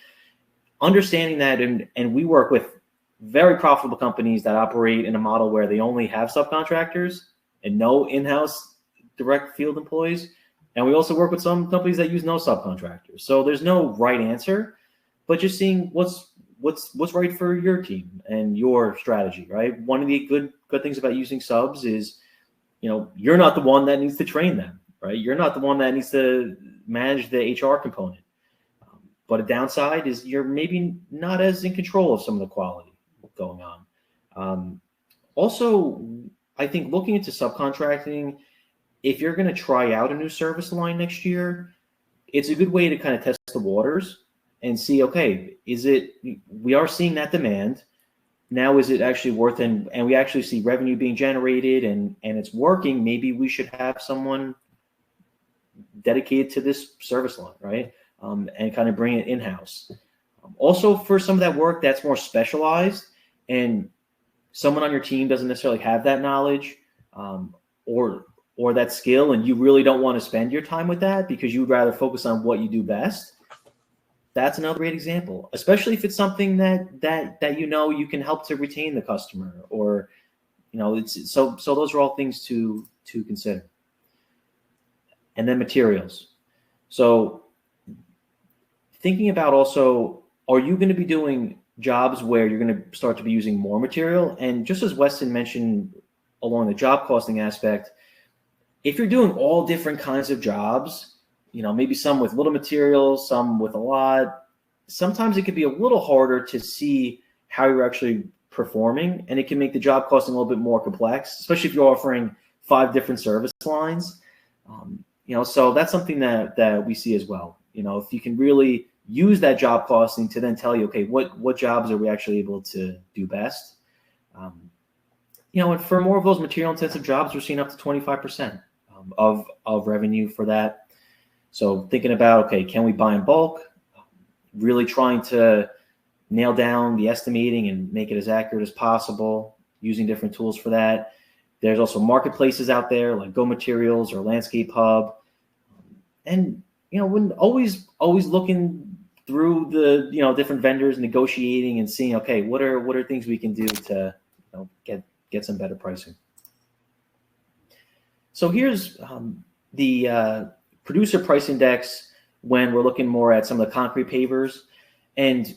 Understanding that, and we work with very profitable companies that operate in a model where they only have subcontractors and no in-house direct field employees. And we also work with some companies that use no subcontractors. So there's no right answer, but just seeing what's right for your team and your strategy, right? One of the good things about using subs is, you're not the one that needs to train them. Right? You're not the one that needs to manage the HR component. But a downside is you're maybe not as in control of some of the quality going on. Also, I think looking into subcontracting, if you're going to try out a new service line next year, it's a good way to kind of test the waters and see, okay, we are seeing that demand. Now, is it actually worth it? And we actually see revenue being generated and it's working. Maybe we should have someone dedicated to this service line, right? And kind of bring it in-house. Also, for some of that work that's more specialized and someone on your team doesn't necessarily have that knowledge or that skill, and you really don't want to spend your time with that because you'd rather focus on what you do best, that's another great example, especially if it's something that you can help to retain the customer, or so those are all things to consider. And then materials. So thinking about also, are you going to be doing jobs where you're going to start to be using more material? And just as Weston mentioned along the job costing aspect, if you're doing all different kinds of jobs, maybe some with little material, some with a lot, sometimes it could be a little harder to see how you're actually performing, and it can make the job costing a little bit more complex, especially if you're offering 5 different service lines. So that's something that we see as well. If you can really use that job costing to then tell you, okay, what jobs are we actually able to do best? And for more of those material intensive jobs, we're seeing up to 25% of revenue for that. So thinking about, okay, can we buy in bulk? Really trying to nail down the estimating and make it as accurate as possible, using different tools for that. There's also marketplaces out there like Go Materials or Landscape Hub. And, when always looking through the, different vendors, negotiating and seeing, okay, what are things we can do to get some better pricing. So here's the producer price index when we're looking more at some of the concrete pavers. And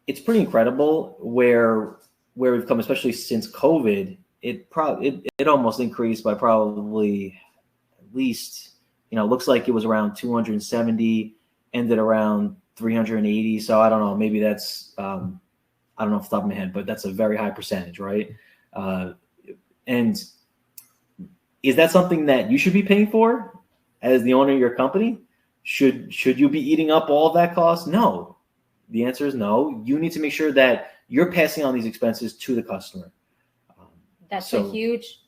it's pretty incredible where we've come, especially since COVID. it almost increased by probably at least, looks like it was around 270, ended around 380. So I don't know, maybe that's I don't know off the top of my head, but that's a very high percentage, right? And is that something that you should be paying for as the owner of your company? Should you be eating up all of that cost? No. The answer is no. You need to make sure that you're passing on these expenses to the customer. That's a huge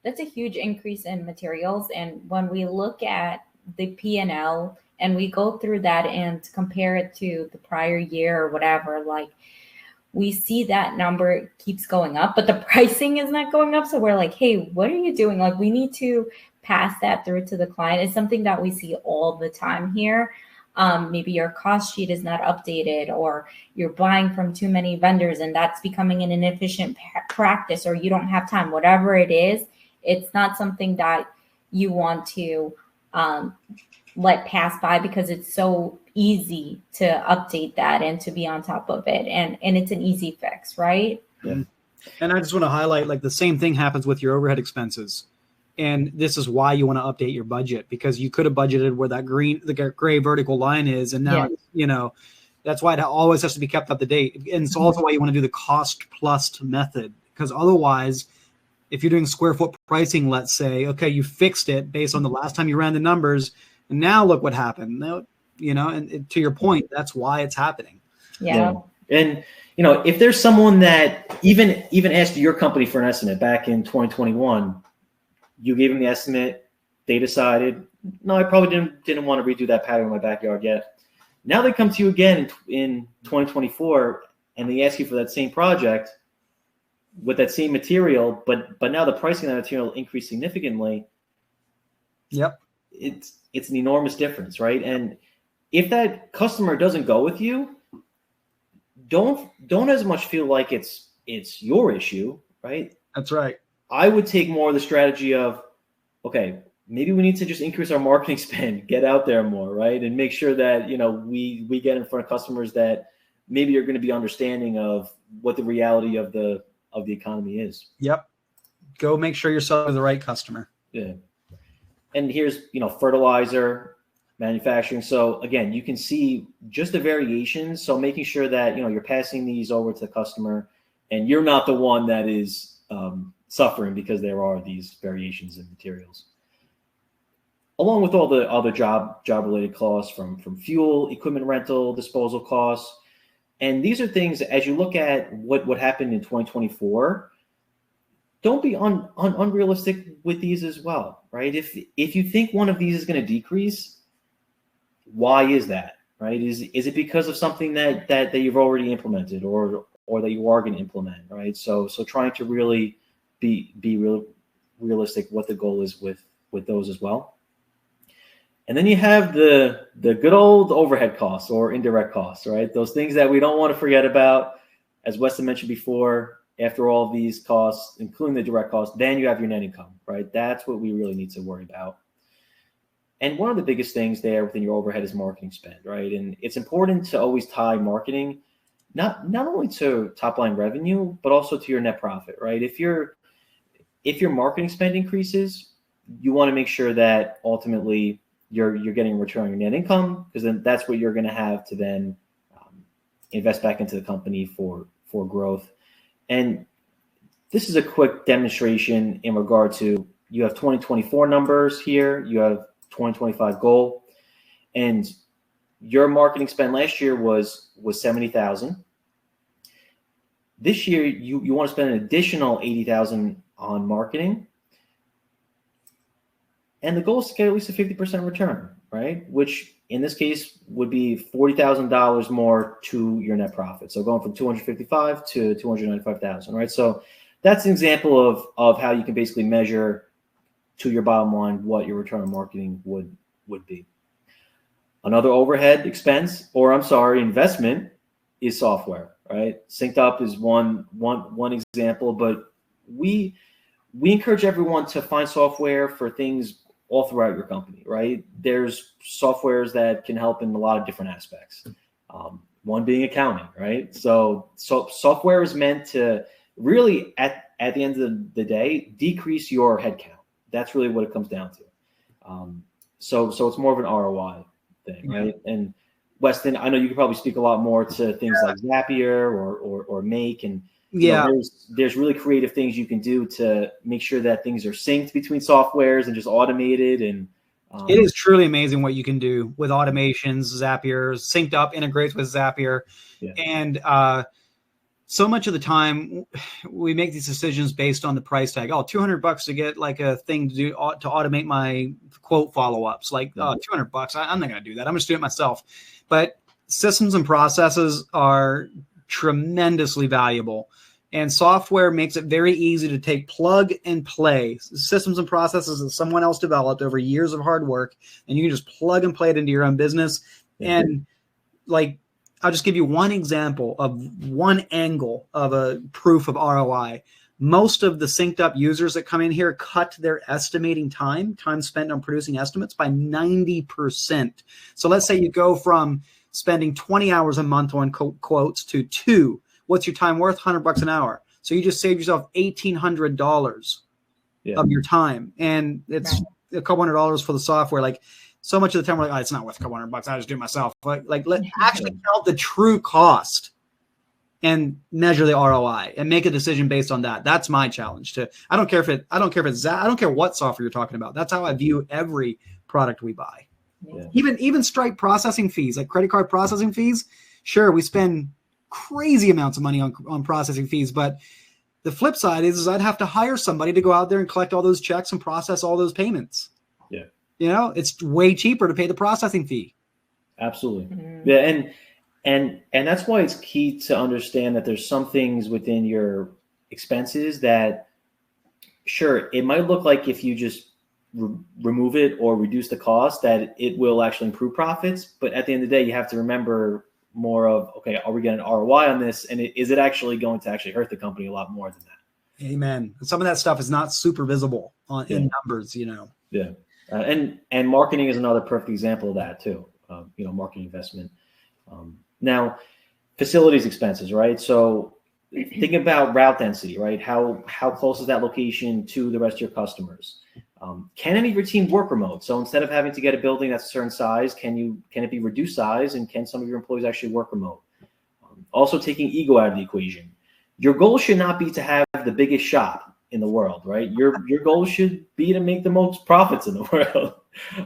increase in materials. And when we look at the P&L and we go through that and compare it to the prior year or whatever, like we see that number keeps going up, but the pricing is not going up. So we're like, hey, what are you doing? Like, we need to pass that through to the client. It's something that we see all the time here. Maybe your cost sheet is not updated, or you're buying from too many vendors and that's becoming an inefficient practice, or you don't have time, whatever it is. It's not something that you want to let pass by, because it's so easy to update that and to be on top of it. And it's an easy fix, right? Yeah. And I just want to highlight, like, the same thing happens with your overhead expenses. And this is why you want to update your budget, because you could have budgeted where the gray vertical line is. And now, that's why it always has to be kept up to date. And it's also why you want to do the cost plus method, because otherwise, if you're doing square foot pricing, let's say, okay, you fixed it based on the last time you ran the numbers, and now look what happened. And to your point, that's why it's happening. Yeah. And, if there's someone that even asked your company for an estimate back in 2021, you gave them the estimate, they decided, no, I probably didn't want to redo that pattern in my backyard yet. Now they come to you again in 2024 and they ask you for that same project with that same material, but now the pricing of that material increased significantly. Yep. It's an enormous difference, right? And if that customer doesn't go with you, don't as much feel like it's your issue, right? That's right. I would take more of the strategy of, okay, maybe we need to just increase our marketing spend, get out there more, right? And make sure that, we get in front of customers that maybe are going to be understanding of what the reality of the economy is. Yep. Go make sure you're selling to the right customer. Yeah. And here's, fertilizer, manufacturing. So again, you can see just the variations. So making sure that, you're passing these over to the customer and you're not the one that is suffering because there are these variations in materials. Along with all the other job related costs from fuel, equipment rental, disposal costs. And these are things, as you look at what happened in 2024, don't be unrealistic with these as well, right? If you think one of these is going to decrease, why is that, right? Is it because of something that you've already implemented or that you are going to implement, right? So trying to really be realistic what the goal is with those as well. And then you have the good old overhead costs or indirect costs, right? Those things that we don't want to forget about. As Weston mentioned before, after all of these costs, including the direct costs, then you have your net income, right? That's what we really need to worry about. And one of the biggest things there within your overhead is marketing spend, right? And it's important to always tie marketing not only to top line revenue, but also to your net profit, right? If your marketing spend increases, you want to make sure that ultimately you're getting a return on your net income, because then that's what you're going to have to then invest back into the company for growth. And this is a quick demonstration in regard to, you have 2024 numbers here, you have 2025 goal, and your marketing spend last year was $70,000. This year you want to spend an additional $80,000 on marketing, and the goal is to get at least a 50% return, right? Which in this case would be $40,000 more to your net profit. So going from $255,000 to $295,000, right? So that's an example of how you can basically measure to your bottom line what your return on marketing would be. Another overhead expense, investment, is software, right? SynkedUP is one example, but we encourage everyone to find software for things all throughout your company, right? There's softwares that can help in a lot of different aspects. One being accounting, right? So software is meant to really, at at the end of the day, decrease your headcount. That's really what it comes down to. So it's more of an ROI thing, right? And Weston, I know you could probably speak a lot more to things like Zapier or Make, and there's really creative things you can do to make sure that things are synced between softwares and just automated. And it is truly amazing what you can do with automations. Zapier, SynkedUP integrates with Zapier, and so much of the time we make these decisions based on the price tag. Oh, $200 to get like a thing to do to automate my quote follow-ups. Like, $200. I'm not going to do that. I'm going to do it myself. But systems and processes are tremendously valuable, and software makes it very easy to take plug and play systems and processes that someone else developed over years of hard work, and you can just plug and play it into your own business. And like, I'll just give you one example of one angle of a proof of ROI. Most of the SynkedUP users that come in here cut their estimating time spent on producing estimates, by 90%. So let's say you go from spending 20 hours a month on quotes to 2. What's your time worth? $100 an hour. So you just saved yourself $1,800 of your time. And it's a couple $100 for the software. Like, so much of the time we're like, it's not worth a couple $100. I just do it myself. Like let actually count the true cost and measure the ROI and make a decision based on that. That's my challenge I don't care what software you're talking about. That's how I view every product we buy. Even Stripe processing fees, like credit card processing fees. Sure, we spend crazy amounts of money on processing fees, but the flip side is I'd have to hire somebody to go out there and collect all those checks and process all those payments. It's way cheaper to pay the processing fee. Absolutely. Yeah. And that's why it's key to understand that there's some things within your expenses that, sure, it might look like if you just remove it or reduce the cost that it will actually improve profits. But at the end of the day, you have to remember more of, okay, are we getting an ROI on this? And is it actually going to actually hurt the company a lot more than that? Amen. Some of that stuff is not super visible in numbers, Yeah. And marketing is another perfect example of that too. Marketing investment. Now, facilities expenses, right? So think about route density, right? How close is that location to the rest of your customers? Can any of your team work remote? So instead of having to get a building that's a certain size, can it be reduced size, and can some of your employees actually work remote? Also taking ego out of the equation. Your goal should not be to have the biggest shop in the world, right? Your goal should be to make the most profits in the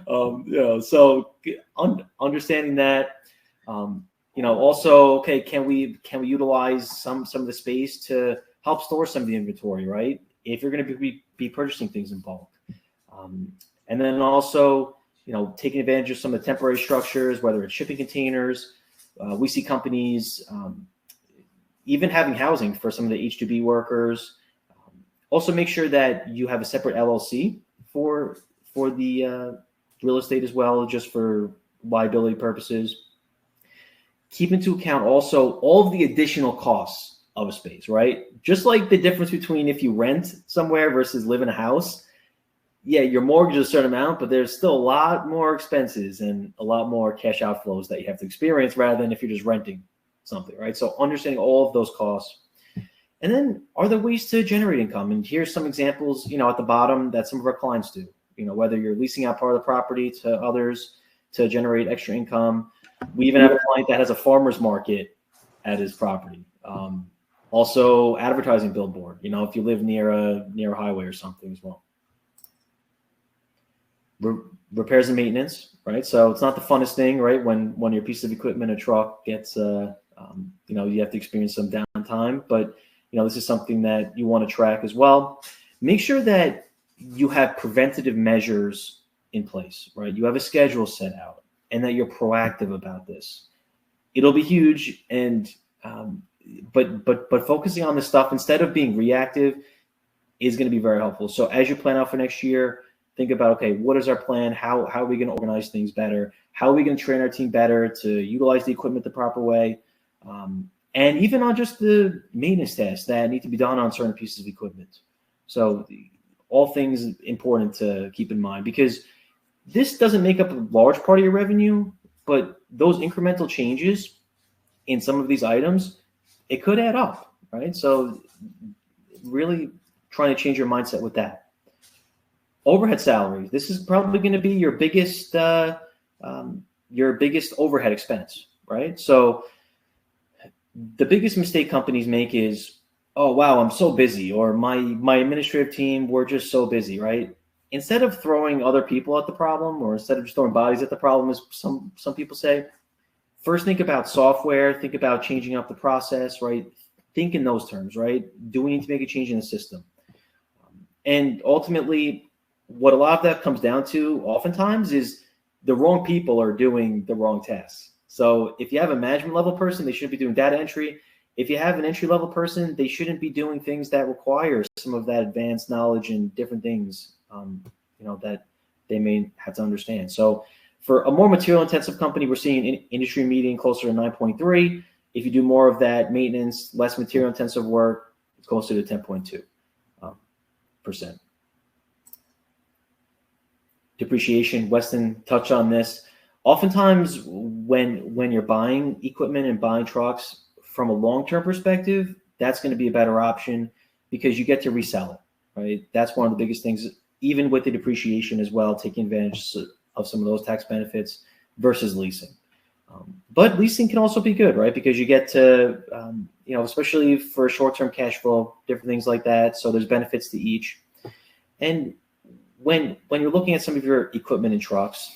world. So understanding that, also, okay, can we utilize some of the space to help store some of the inventory, right? If you're going to be purchasing things in bulk. And then also, taking advantage of some of the temporary structures, whether it's shipping containers. We see companies even having housing for some of the H-2B workers. Also make sure that you have a separate LLC for the real estate as well, just for liability purposes. Keep into account also all of the additional costs of a space, right? Just like the difference between if you rent somewhere versus live in a house. Yeah, your mortgage is a certain amount, but there's still a lot more expenses and a lot more cash outflows that you have to experience rather than if you're just renting something, right? So understanding all of those costs. And then are there ways to generate income? And here's some examples, at the bottom that some of our clients do, whether you're leasing out part of the property to others to generate extra income. We even have a client that has a farmer's market at his property. Also advertising billboard, if you live near a highway or something as well. Repairs and maintenance, right? So it's not the funnest thing, right? When your piece of equipment, a truck gets, you have to experience some downtime, but this is something that you want to track as well. Make sure that you have preventative measures in place, right? You have a schedule set out and that you're proactive about this. It'll be huge. And, but focusing on this stuff instead of being reactive is going to be very helpful. So as you plan out for next year, think about, okay, what is our plan? How are we going to organize things better? How are we going to train our team better to utilize the equipment the proper way? And even on just the maintenance tasks that need to be done on certain pieces of equipment. So all things important to keep in mind, because this doesn't make up a large part of your revenue, but those incremental changes in some of these items, it could add up, right? So really trying to change your mindset with that. Overhead salaries. This is probably going to be your biggest overhead expense, right? So the biggest mistake companies make is, oh, wow, I'm so busy, or my administrative team, we're just so busy, right? Instead of throwing other people at the problem, or instead of just throwing bodies at the problem, as some people say, first think about software, think about changing up the process, right? Think in those terms, right? Do we need to make a change in the system? And ultimately, what a lot of that comes down to oftentimes is the wrong people are doing the wrong tasks. So if you have a management level person, they shouldn't be doing data entry. If you have an entry level person, they shouldn't be doing things that require some of that advanced knowledge and different things, that they may have to understand. So for a more material intensive company, we're seeing an industry median closer to 9.3. If you do more of that maintenance, less material intensive work, it's closer to 10.2%. Depreciation, Weston touched on this. Oftentimes when you're buying equipment and buying trucks from a long-term perspective, that's going to be a better option because you get to resell it, right? That's one of the biggest things, even with the depreciation as well, taking advantage of some of those tax benefits versus leasing. But leasing can also be good, right? Because you get to, especially for short-term cash flow, different things like that. So there's benefits to each. And when you're looking at some of your equipment and trucks,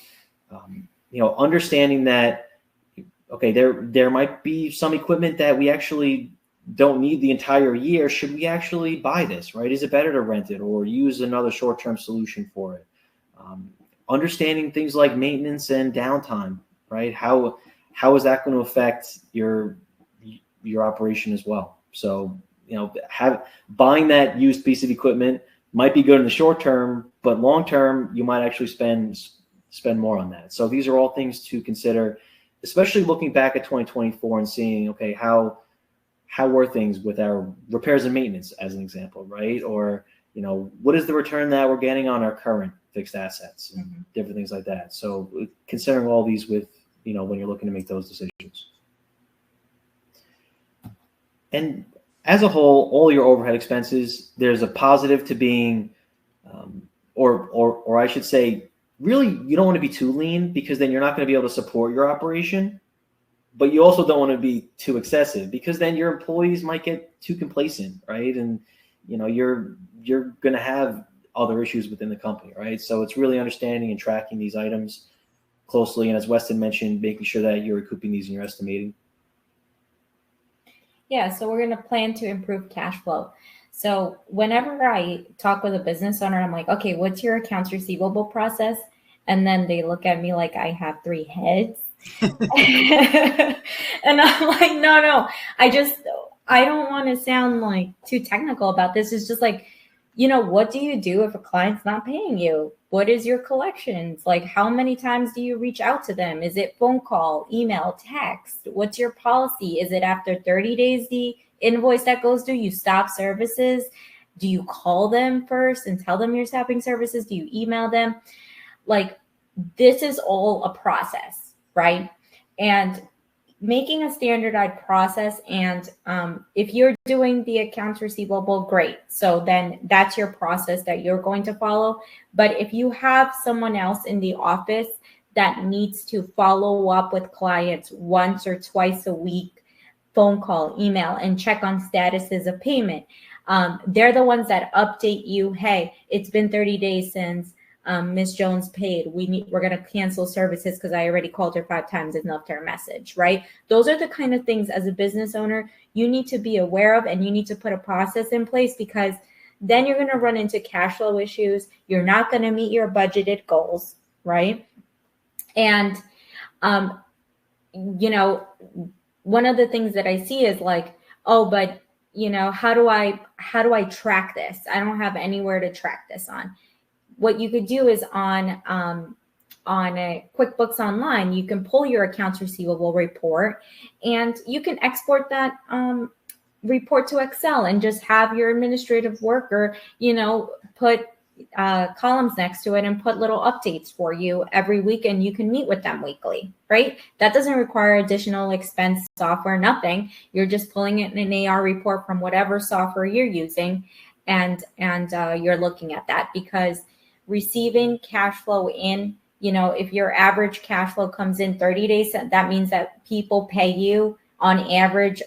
understanding that, okay, there might be some equipment that we actually don't need the entire year. Should we actually buy this, right? Is it better to rent it or use another short-term solution for it? Understanding things like maintenance and downtime, right? How is that going to affect your operation as well? So, buying that used piece of equipment might be good in the short term, but long term, you might actually spend more on that. So these are all things to consider, especially looking back at 2024 and seeing, okay, how were things with our repairs and maintenance as an example, right? Or, what is the return that we're getting on our current fixed assets and different things like that. So considering all these with, when you're looking to make those decisions. And as a whole, all your overhead expenses, there's a positive to being, or I should say, really, you don't want to be too lean because then you're not going to be able to support your operation. But you also don't want to be too excessive because then your employees might get too complacent, right? And you're going to have other issues within the company, right? So it's really understanding and tracking these items closely, and as Weston mentioned, making sure that you're recouping these in your estimating. Yeah, so we're going to plan to improve cash flow. So whenever I talk with a business owner, I'm like, okay, what's your accounts receivable process? And then they look at me like I have 3 heads. And I'm like, no, I don't want to sound like too technical about this. It's just like, what do you do if a client's not paying you? What is your collections? Like, how many times do you reach out to them? Is it phone call, email, text? What's your policy? Is it after 30 days, the invoice that goes due, you stop services? Do you call them first and tell them you're stopping services? Do you email them? Like, this is all a process, right? And making a standardized process, and if you're doing the accounts receivable, great. So then that's your process that you're going to follow. But if you have someone else in the office that needs to follow up with clients once or twice a week, phone call, email, and check on statuses of payment, they're the ones that update you, hey, it's been 30 days since Ms. Jones paid. We're going to cancel services because I already called her 5 times and left her a message, right? Those are the kind of things as a business owner you need to be aware of, and you need to put a process in place, because then you're going to run into cash flow issues. You're not going to meet your budgeted goals, right? And, one of the things that I see is like, oh, but how do I track this? I don't have anywhere to track this on. What you could do is on a QuickBooks Online, you can pull your accounts receivable report, and you can export that report to Excel and just have your administrative worker, put columns next to it and put little updates for you every week, and you can meet with them weekly, right? That doesn't require additional expense software, nothing. You're just pulling it in an AR report from whatever software you're using. and you're looking at that, because receiving cash flow in, if your average cash flow comes in 30 days, that means that people pay you on average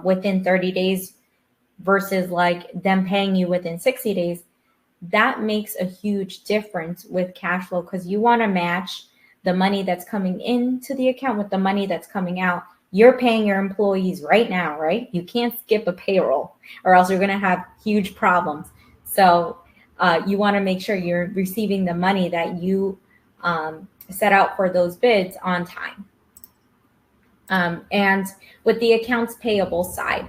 within 30 days versus like them paying you within 60 days. That makes a huge difference with cash flow, because you want to match the money that's coming into the account with the money that's coming out. You're paying your employees right now, right? You can't skip a payroll or else you're going to have huge problems. So you want to make sure you're receiving the money that you set out for those bids on time. And with the accounts payable side,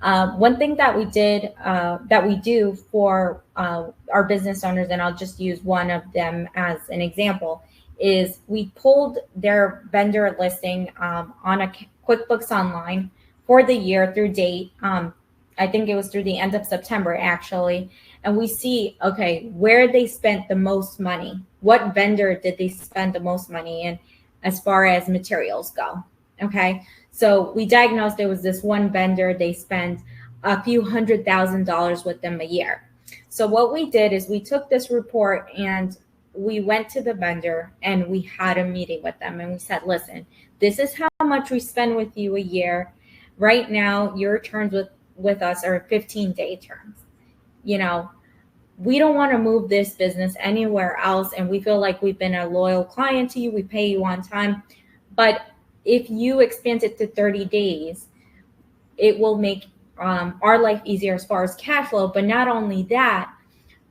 one thing that we do for our business owners, and I'll just use one of them as an example, is we pulled their vendor listing on a QuickBooks Online for the year through date. I think it was through the end of September, actually. And we see, okay, where they spent the most money. What vendor did they spend the most money in as far as materials go? Okay, so we diagnosed there was this one vendor, they spent a few $100,000 with them a year. So what we did is we took this report and we went to the vendor and we had a meeting with them and we said, listen, this is how much we spend with you a year. Right now, your terms with us are 15-day terms. We don't want to move this business anywhere else, and we feel like we've been a loyal client to you. We pay you on time. But if you expand it to 30 days, it will make our life easier as far as cash flow. But not only that,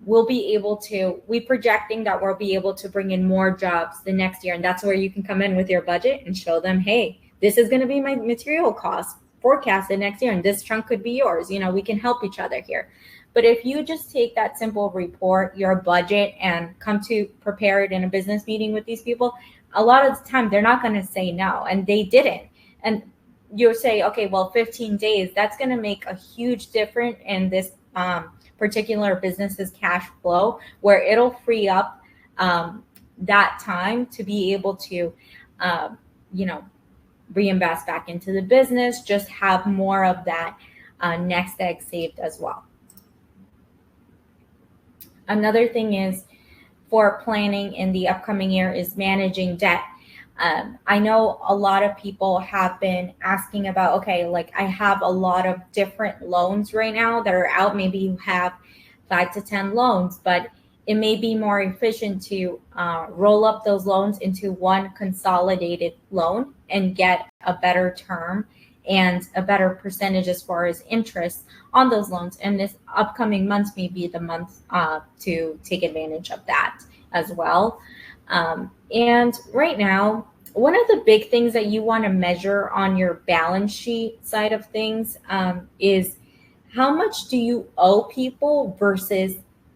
we're projecting that we'll be able to bring in more jobs the next year. And that's where you can come in with your budget and show them, hey, this is going to be my material cost forecasted next year, and this chunk could be yours. We can help each other here. But if you just take that simple report, your budget, and come to prepare it in a business meeting with these people, a lot of the time they're not going to say no, and they didn't. And you'll say, okay, well, 15 days, that's going to make a huge difference in this particular business's cash flow, where it'll free up that time to be able to, reinvest back into the business, just have more of that next egg saved as well. Another thing is for planning in the upcoming year is managing debt. I know a lot of people have been asking about, okay, like I have a lot of different loans right now that are out. Maybe you have 5 to 10 loans, but it may be more efficient to roll up those loans into one consolidated loan and get a better term and a better percentage as far as interest on those loans. And this upcoming months may be the month to take advantage of that as well. And right now, one of the big things that you want to measure on your balance sheet side of things is how much do you owe people versus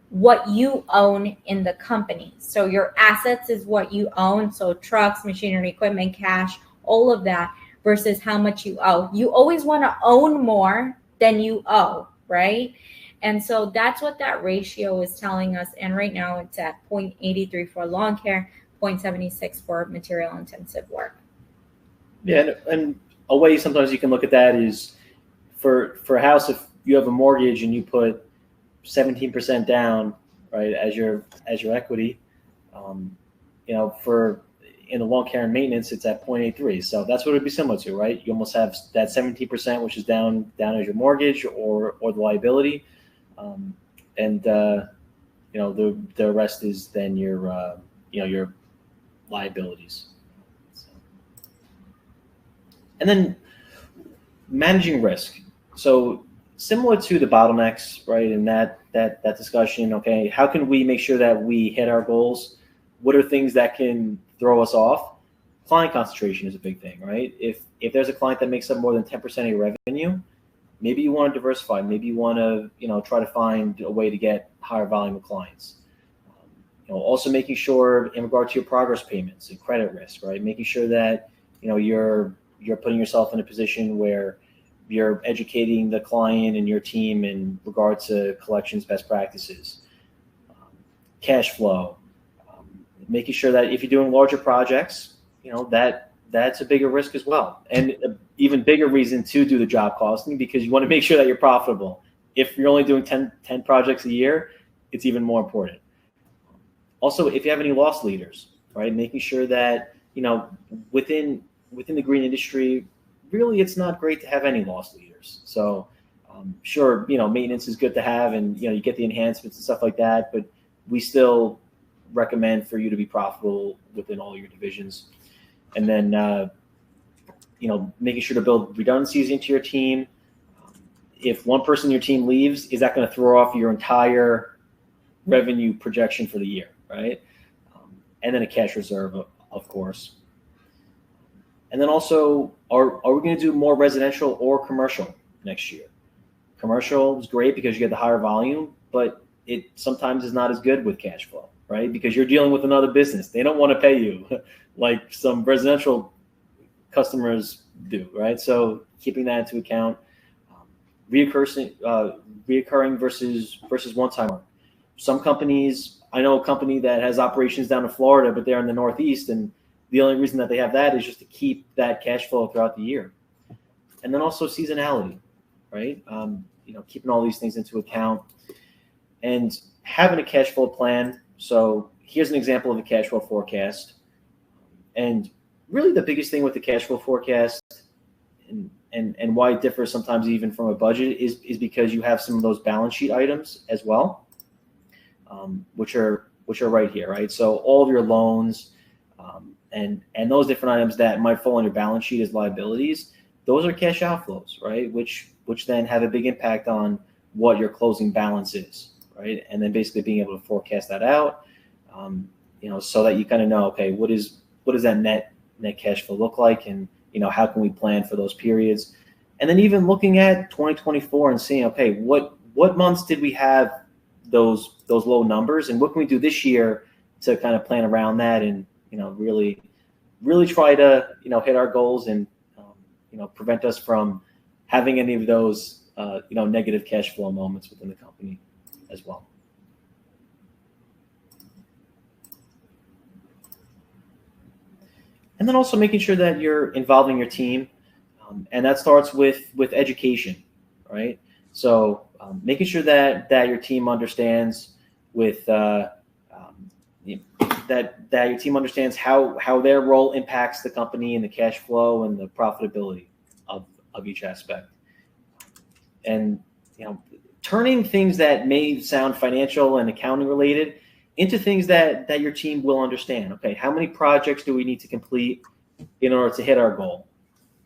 what you own in the company. So your assets is what you own. So trucks, machinery, equipment, cash, all of that, versus how much you owe. You always want to own more than you owe, right? And so that's what that ratio is telling us. And right now it's at 0.83 for lawn care, 0.76 for material intensive work. Yeah, and a way sometimes you can look at that is for a house, if you have a mortgage and you put 17% down, right, as your equity, for in the lawn care and maintenance, it's at 0.83. So that's what it'd be similar to, right? You almost have that 17%, which is down as your mortgage or the liability, and the rest is then your your liabilities. So. And then managing risk. So similar to the bottlenecks, right? In that discussion, okay, how can we make sure that we hit our goals? What are things that can throw us off? Client concentration is a big thing, right? If there's a client that makes up more than 10% of your revenue, maybe you want to diversify. Maybe you want to try to find a way to get higher volume of clients. Also making sure in regard to your progress payments and credit risk, right? Making sure that you're putting yourself in a position where you're educating the client and your team in regard to collections best practices, cash flow, making sure that if you're doing larger projects, that's a bigger risk as well. And an even bigger reason to do the job costing, because you want to make sure that you're profitable if you're only doing 10 projects a year, it's even more important. Also, if you have any loss leaders, right, making sure that, within the green industry, really it's not great to have any loss leaders. So sure, maintenance is good to have, and, you get the enhancements and stuff like that, but we still recommend for you to be profitable within all your divisions. And then, making sure to build redundancies into your team. If one person in your team leaves, is that going to throw off your entire revenue projection for the year, right? And then a cash reserve, of course. And then also, are we going to do more residential or commercial next year? Commercial is great because you get the higher volume, but it sometimes is not as good with cash flow, right? Because you're dealing with another business. They don't want to pay you like some residential customers do, right? So keeping that into account. Reoccurring versus one-time work. Some companies, I know a company that has operations down in Florida, but they're in the Northeast, and the only reason that they have that is just to keep that cash flow throughout the year. And then also seasonality, right? Keeping all these things into account and having a cash flow plan. So here's an example of a cash flow forecast. And really the biggest thing with the cash flow forecast and why it differs sometimes even from a budget is because you have some of those balance sheet items as well, which are right here, right? So all of your loans and those different items that might fall on your balance sheet as liabilities, those are cash outflows, right? Which then have a big impact on what your closing balance is, right? And then basically being able to forecast that out, so that you kind of know, okay, what does that net cash flow look like, and how can we plan for those periods? And then even looking at 2024 and seeing, okay, what months did we have those low numbers, and what can we do this year to kind of plan around that, and really try to hit our goals, and prevent us from having any of those negative cash flow moments within the company as well. And then also making sure that you're involving your team, and that starts with education, right? So making sure that your team understands that your team understands how their role impacts the company and the cash flow and the profitability of each aspect, and turning things that may sound financial and accounting related into things that your team will understand. Okay, how many projects do we need to complete in order to hit our goal?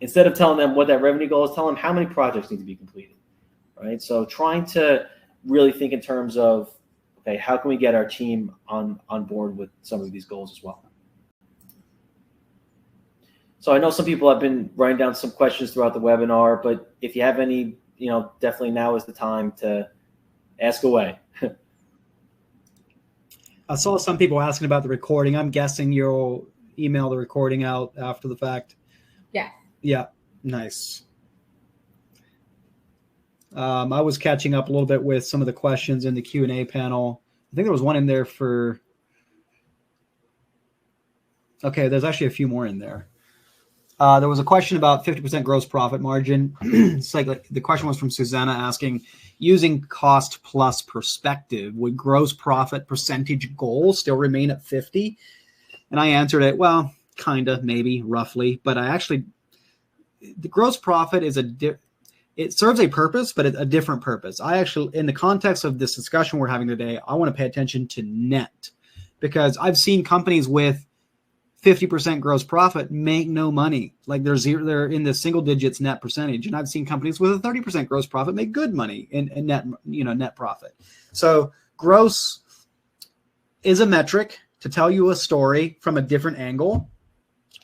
Instead of telling them what that revenue goal is, tell them how many projects need to be completed, right? So trying to really think in terms of, okay, how can we get our team on board with some of these goals as well? So I know some people have been writing down some questions throughout the webinar, but if you have any, definitely now is the time to ask away. I saw some people asking about the recording. I'm guessing you'll email the recording out after the fact. Yeah. Yeah. Nice. I was catching up a little bit with some of the questions in the Q&A panel. I think there was one in there for, okay, there's actually a few more in there. There was a question about 50% gross profit margin. It's like the question was from Susanna asking, using cost plus perspective, would gross profit percentage goal still remain at 50? And I answered it, well, kind of, maybe, roughly. But the gross profit is it serves a purpose, but a different purpose. I actually, in the context of this discussion we're having today, I want to pay attention to net, because I've seen companies with 50% gross profit make no money. Like they're in the single digits net percentage. And I've seen companies with a 30% gross profit make good money in net profit. So gross is a metric to tell you a story from a different angle.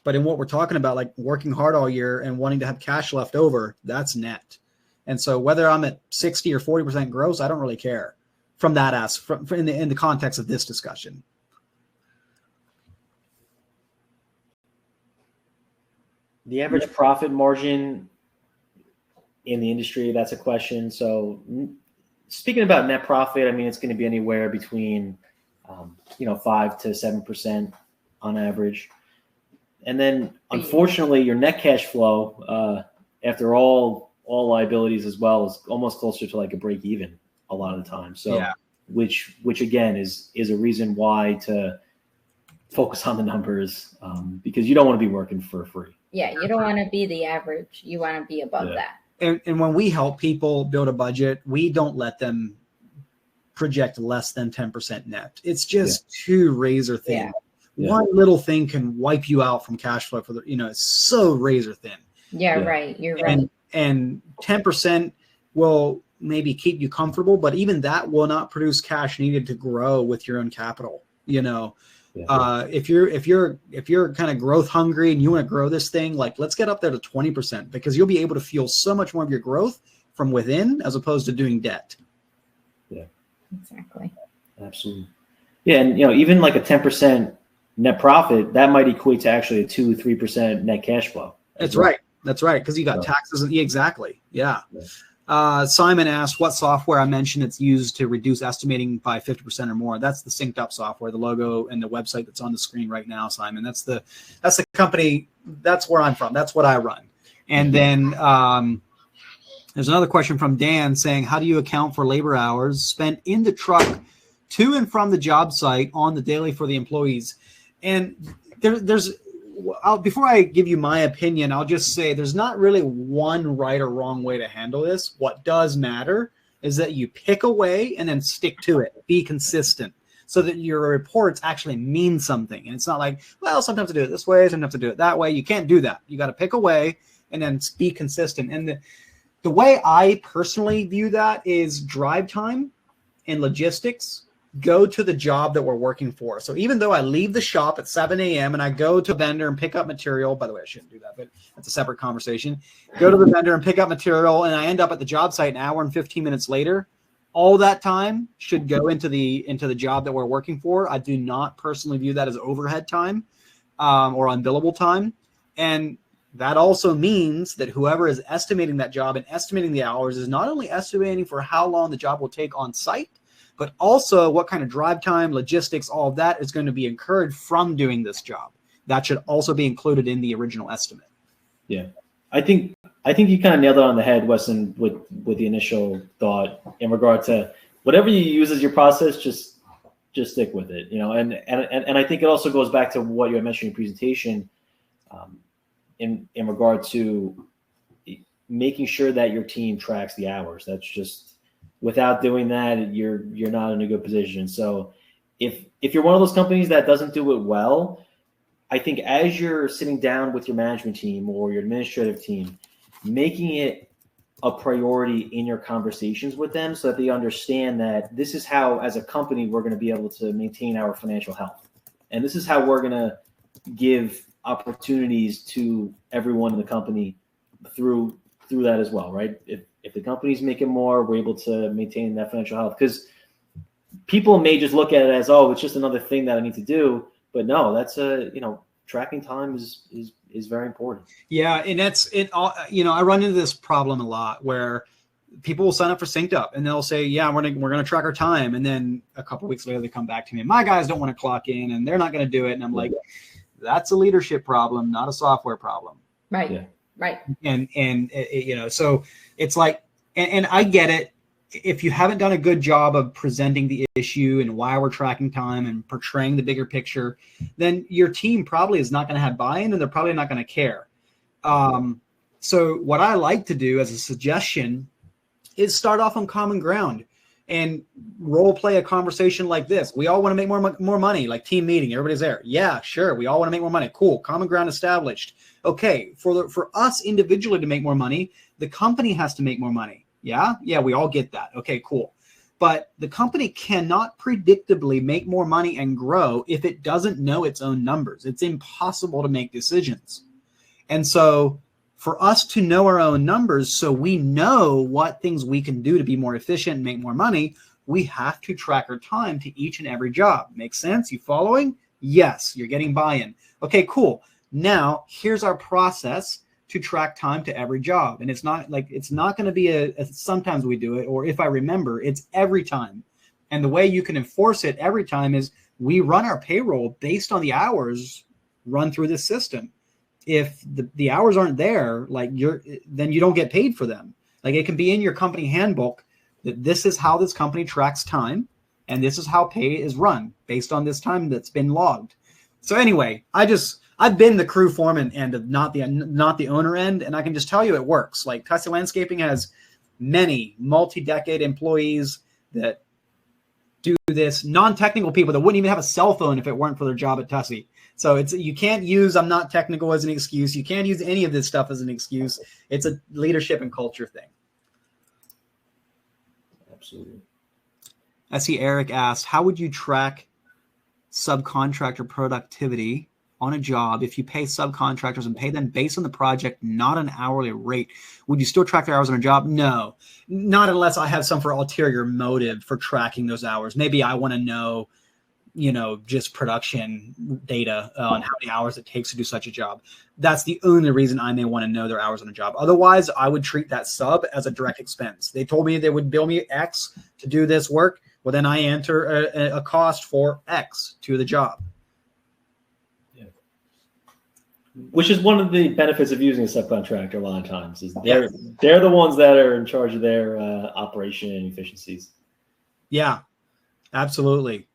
But in what we're talking about, like working hard all year and wanting to have cash left over, that's net. And so whether I'm at 60 or 40% gross, I don't really care from that in the context of this discussion. The average profit margin in the industry, that's a question. So speaking about net profit, I mean, it's going to be anywhere between 5 to 7% on average. And then unfortunately, your net cash flow, after all all liabilities as well is almost closer to like a break even a lot of the time. So which again is a reason why to focus on the numbers, because you don't want to be working for free. Yeah, you don't want to be the average. You want to be above that. And when we help people build a budget, we don't let them project less than 10% net. It's just too razor thin. One little thing can wipe you out from cash flow for it's so razor thin. Right. You're right. And 10% will maybe keep you comfortable, but even that will not produce cash needed to grow with your own capital. If you're kind of growth hungry and you want to grow this thing, like let's get up there to 20%, because you'll be able to fuel so much more of your growth from within as opposed to doing debt. Yeah, exactly. Absolutely. Yeah. And, even like a 10% net profit, that might equate to actually a 2-3% net cash flow. That's right. That's right. Because you got taxes. Exactly. Yeah. Simon asked what software I mentioned it's used to reduce estimating by 50% or more. That's the SynkedUP software, the logo and the website that's on the screen right now, Simon. That's the company. That's where I'm from. That's what I run. And then there's another question from Dan saying, how do you account for labor hours spent in the truck to and from the job site on the daily for the employees? And before I give you my opinion, I'll just say there's not really one right or wrong way to handle this. What does matter is that you pick a way and then stick to it. Be consistent so that your reports actually mean something. And it's not like, well, sometimes I do it this way, sometimes I do it that way. You can't do that. You got to pick a way and then be consistent. And the way I personally view that is drive time and logistics go to the job that we're working for. So even though I leave the shop at 7 a.m. and I go to a vendor and pick up material, by the way, I shouldn't do that, but that's a separate conversation. Go to the vendor and pick up material, and I end up at the job site an hour and 15 minutes later. All that time should go into the job that we're working for. I do not personally view that as overhead time or unbillable time. And that also means that whoever is estimating that job and estimating the hours is not only estimating for how long the job will take on site, but also what kind of drive time, logistics, all of that is going to be incurred from doing this job. That should also be included in the original estimate. Yeah. I think you kind of nailed it on the head, Weston, with the initial thought in regard to whatever you use as your process, just stick with it, and I think it also goes back to what you had mentioned in your presentation, in regard to making sure that your team tracks the hours. That's just, without doing that, you're not in a good position. So if you're one of those companies that doesn't do it well, I think as you're sitting down with your management team or your administrative team, making it a priority in your conversations with them so that they understand that this is how, as a company, we're going to be able to maintain our financial health. And this is how we're going to give opportunities to everyone in the company through that as well, right? If the company's making more, we're able to maintain that financial health, because people may just look at it as, oh, it's just another thing that I need to do. But no, that's tracking time is very important. Yeah. And that's it. I run into this problem a lot where people will sign up for SynkedUP and they'll say, yeah, we're going to track our time. And then a couple of weeks later, they come back to me, my guys don't want to clock in and they're not going to do it. And I'm like, that's a leadership problem, not a software problem. Right. Yeah. Right. And so it's like, and I get it. If you haven't done a good job of presenting the issue and why we're tracking time and portraying the bigger picture, then your team probably is not going to have buy-in and they're probably not going to care. So what I like to do as a suggestion is start off on common ground and role play a conversation like this. We all want to make more money, like team meeting. Everybody's there. Yeah, sure. We all want to make more money. Cool. Common ground established. Okay. For us individually to make more money, the company has to make more money. Yeah. We all get that. Okay, cool. But the company cannot predictably make more money and grow if it doesn't know its own numbers. It's impossible to make decisions. And so for us to know our own numbers, so we know what things we can do to be more efficient and make more money, we have to track our time to each and every job. Makes sense? You following? Yes, you're getting buy-in. Okay, cool. Now, here's our process to track time to every job. And it's not going to be a sometimes we do it, or if I remember, it's every time. And the way you can enforce it every time is we run our payroll based on the hours run through this system. if the hours aren't there, like then you don't get paid for them. Like it can be in your company handbook that this is how this company tracks time, and this is how pay is run based on this time that's been logged. So anyway, I've been the crew foreman end of not the owner end, and I can just tell you it works. Like Tussey Landscaping has many multi-decade employees that do this, non-technical people that wouldn't even have a cell phone if it weren't for their job at Tussey. So you can't use I'm not technical as an excuse. You can't use any of this stuff as an excuse. It's a leadership and culture thing. Absolutely. I see Eric asked, how would you track subcontractor productivity on a job if you pay subcontractors and pay them based on the project, not an hourly rate? Would you still track their hours on a job? No, not unless I have some ulterior motive for tracking those hours. Maybe I want to know, just production data on how many hours it takes to do such a job. That's the only reason I may want to know their hours on a job. Otherwise, I would treat that sub as a direct expense. They told me they would bill me X to do this work. Well, then I enter a cost for X to the job. Yeah. Which is one of the benefits of using a subcontractor a lot of times is they're the ones that are in charge of their operation and efficiencies. Yeah, absolutely.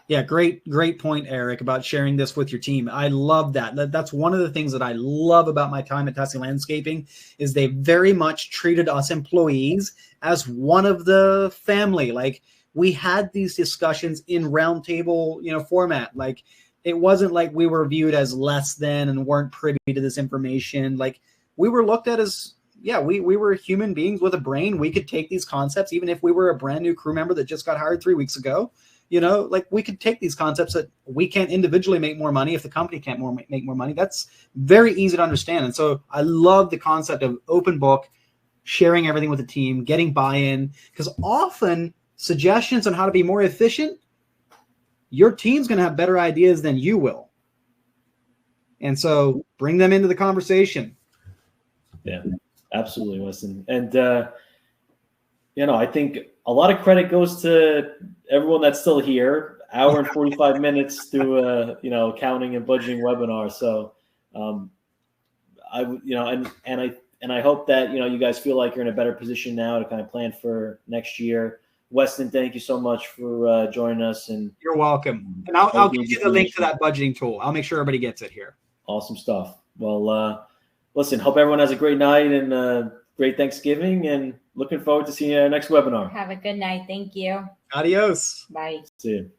Yeah, great point, Eric, about sharing this with your team. I love that. That's one of the things that I love about my time at Tussey Landscaping is they very much treated us employees as one of the family. Like we had these discussions in roundtable, format. Like it wasn't like we were viewed as less than and weren't privy to this information. Like we were looked at as, we were human beings with a brain. We could take these concepts, even if we were a brand new crew member that just got hired 3 weeks ago. Like we could take these concepts that we can't individually make more money if the company can't make more money. That's very easy to understand. And so I love the concept of open book, sharing everything with the team, getting buy-in, because often suggestions on how to be more efficient, your team's going to have better ideas than you will. And so bring them into the conversation. Yeah, absolutely, Weston. And, I think a lot of credit goes to everyone that's still here. Hour and 45 minutes through accounting and budgeting webinar. So, I hope that you guys feel like you're in a better position now to kind of plan for next year. Weston, thank you so much for joining us. And you're welcome. And I'll give you the link to that budgeting tool. I'll make sure everybody gets it here. Awesome stuff. Well, listen, hope everyone has a great night and great Thanksgiving, and looking forward to seeing you at our next webinar. Have a good night. Thank you. Adios. Bye. See you.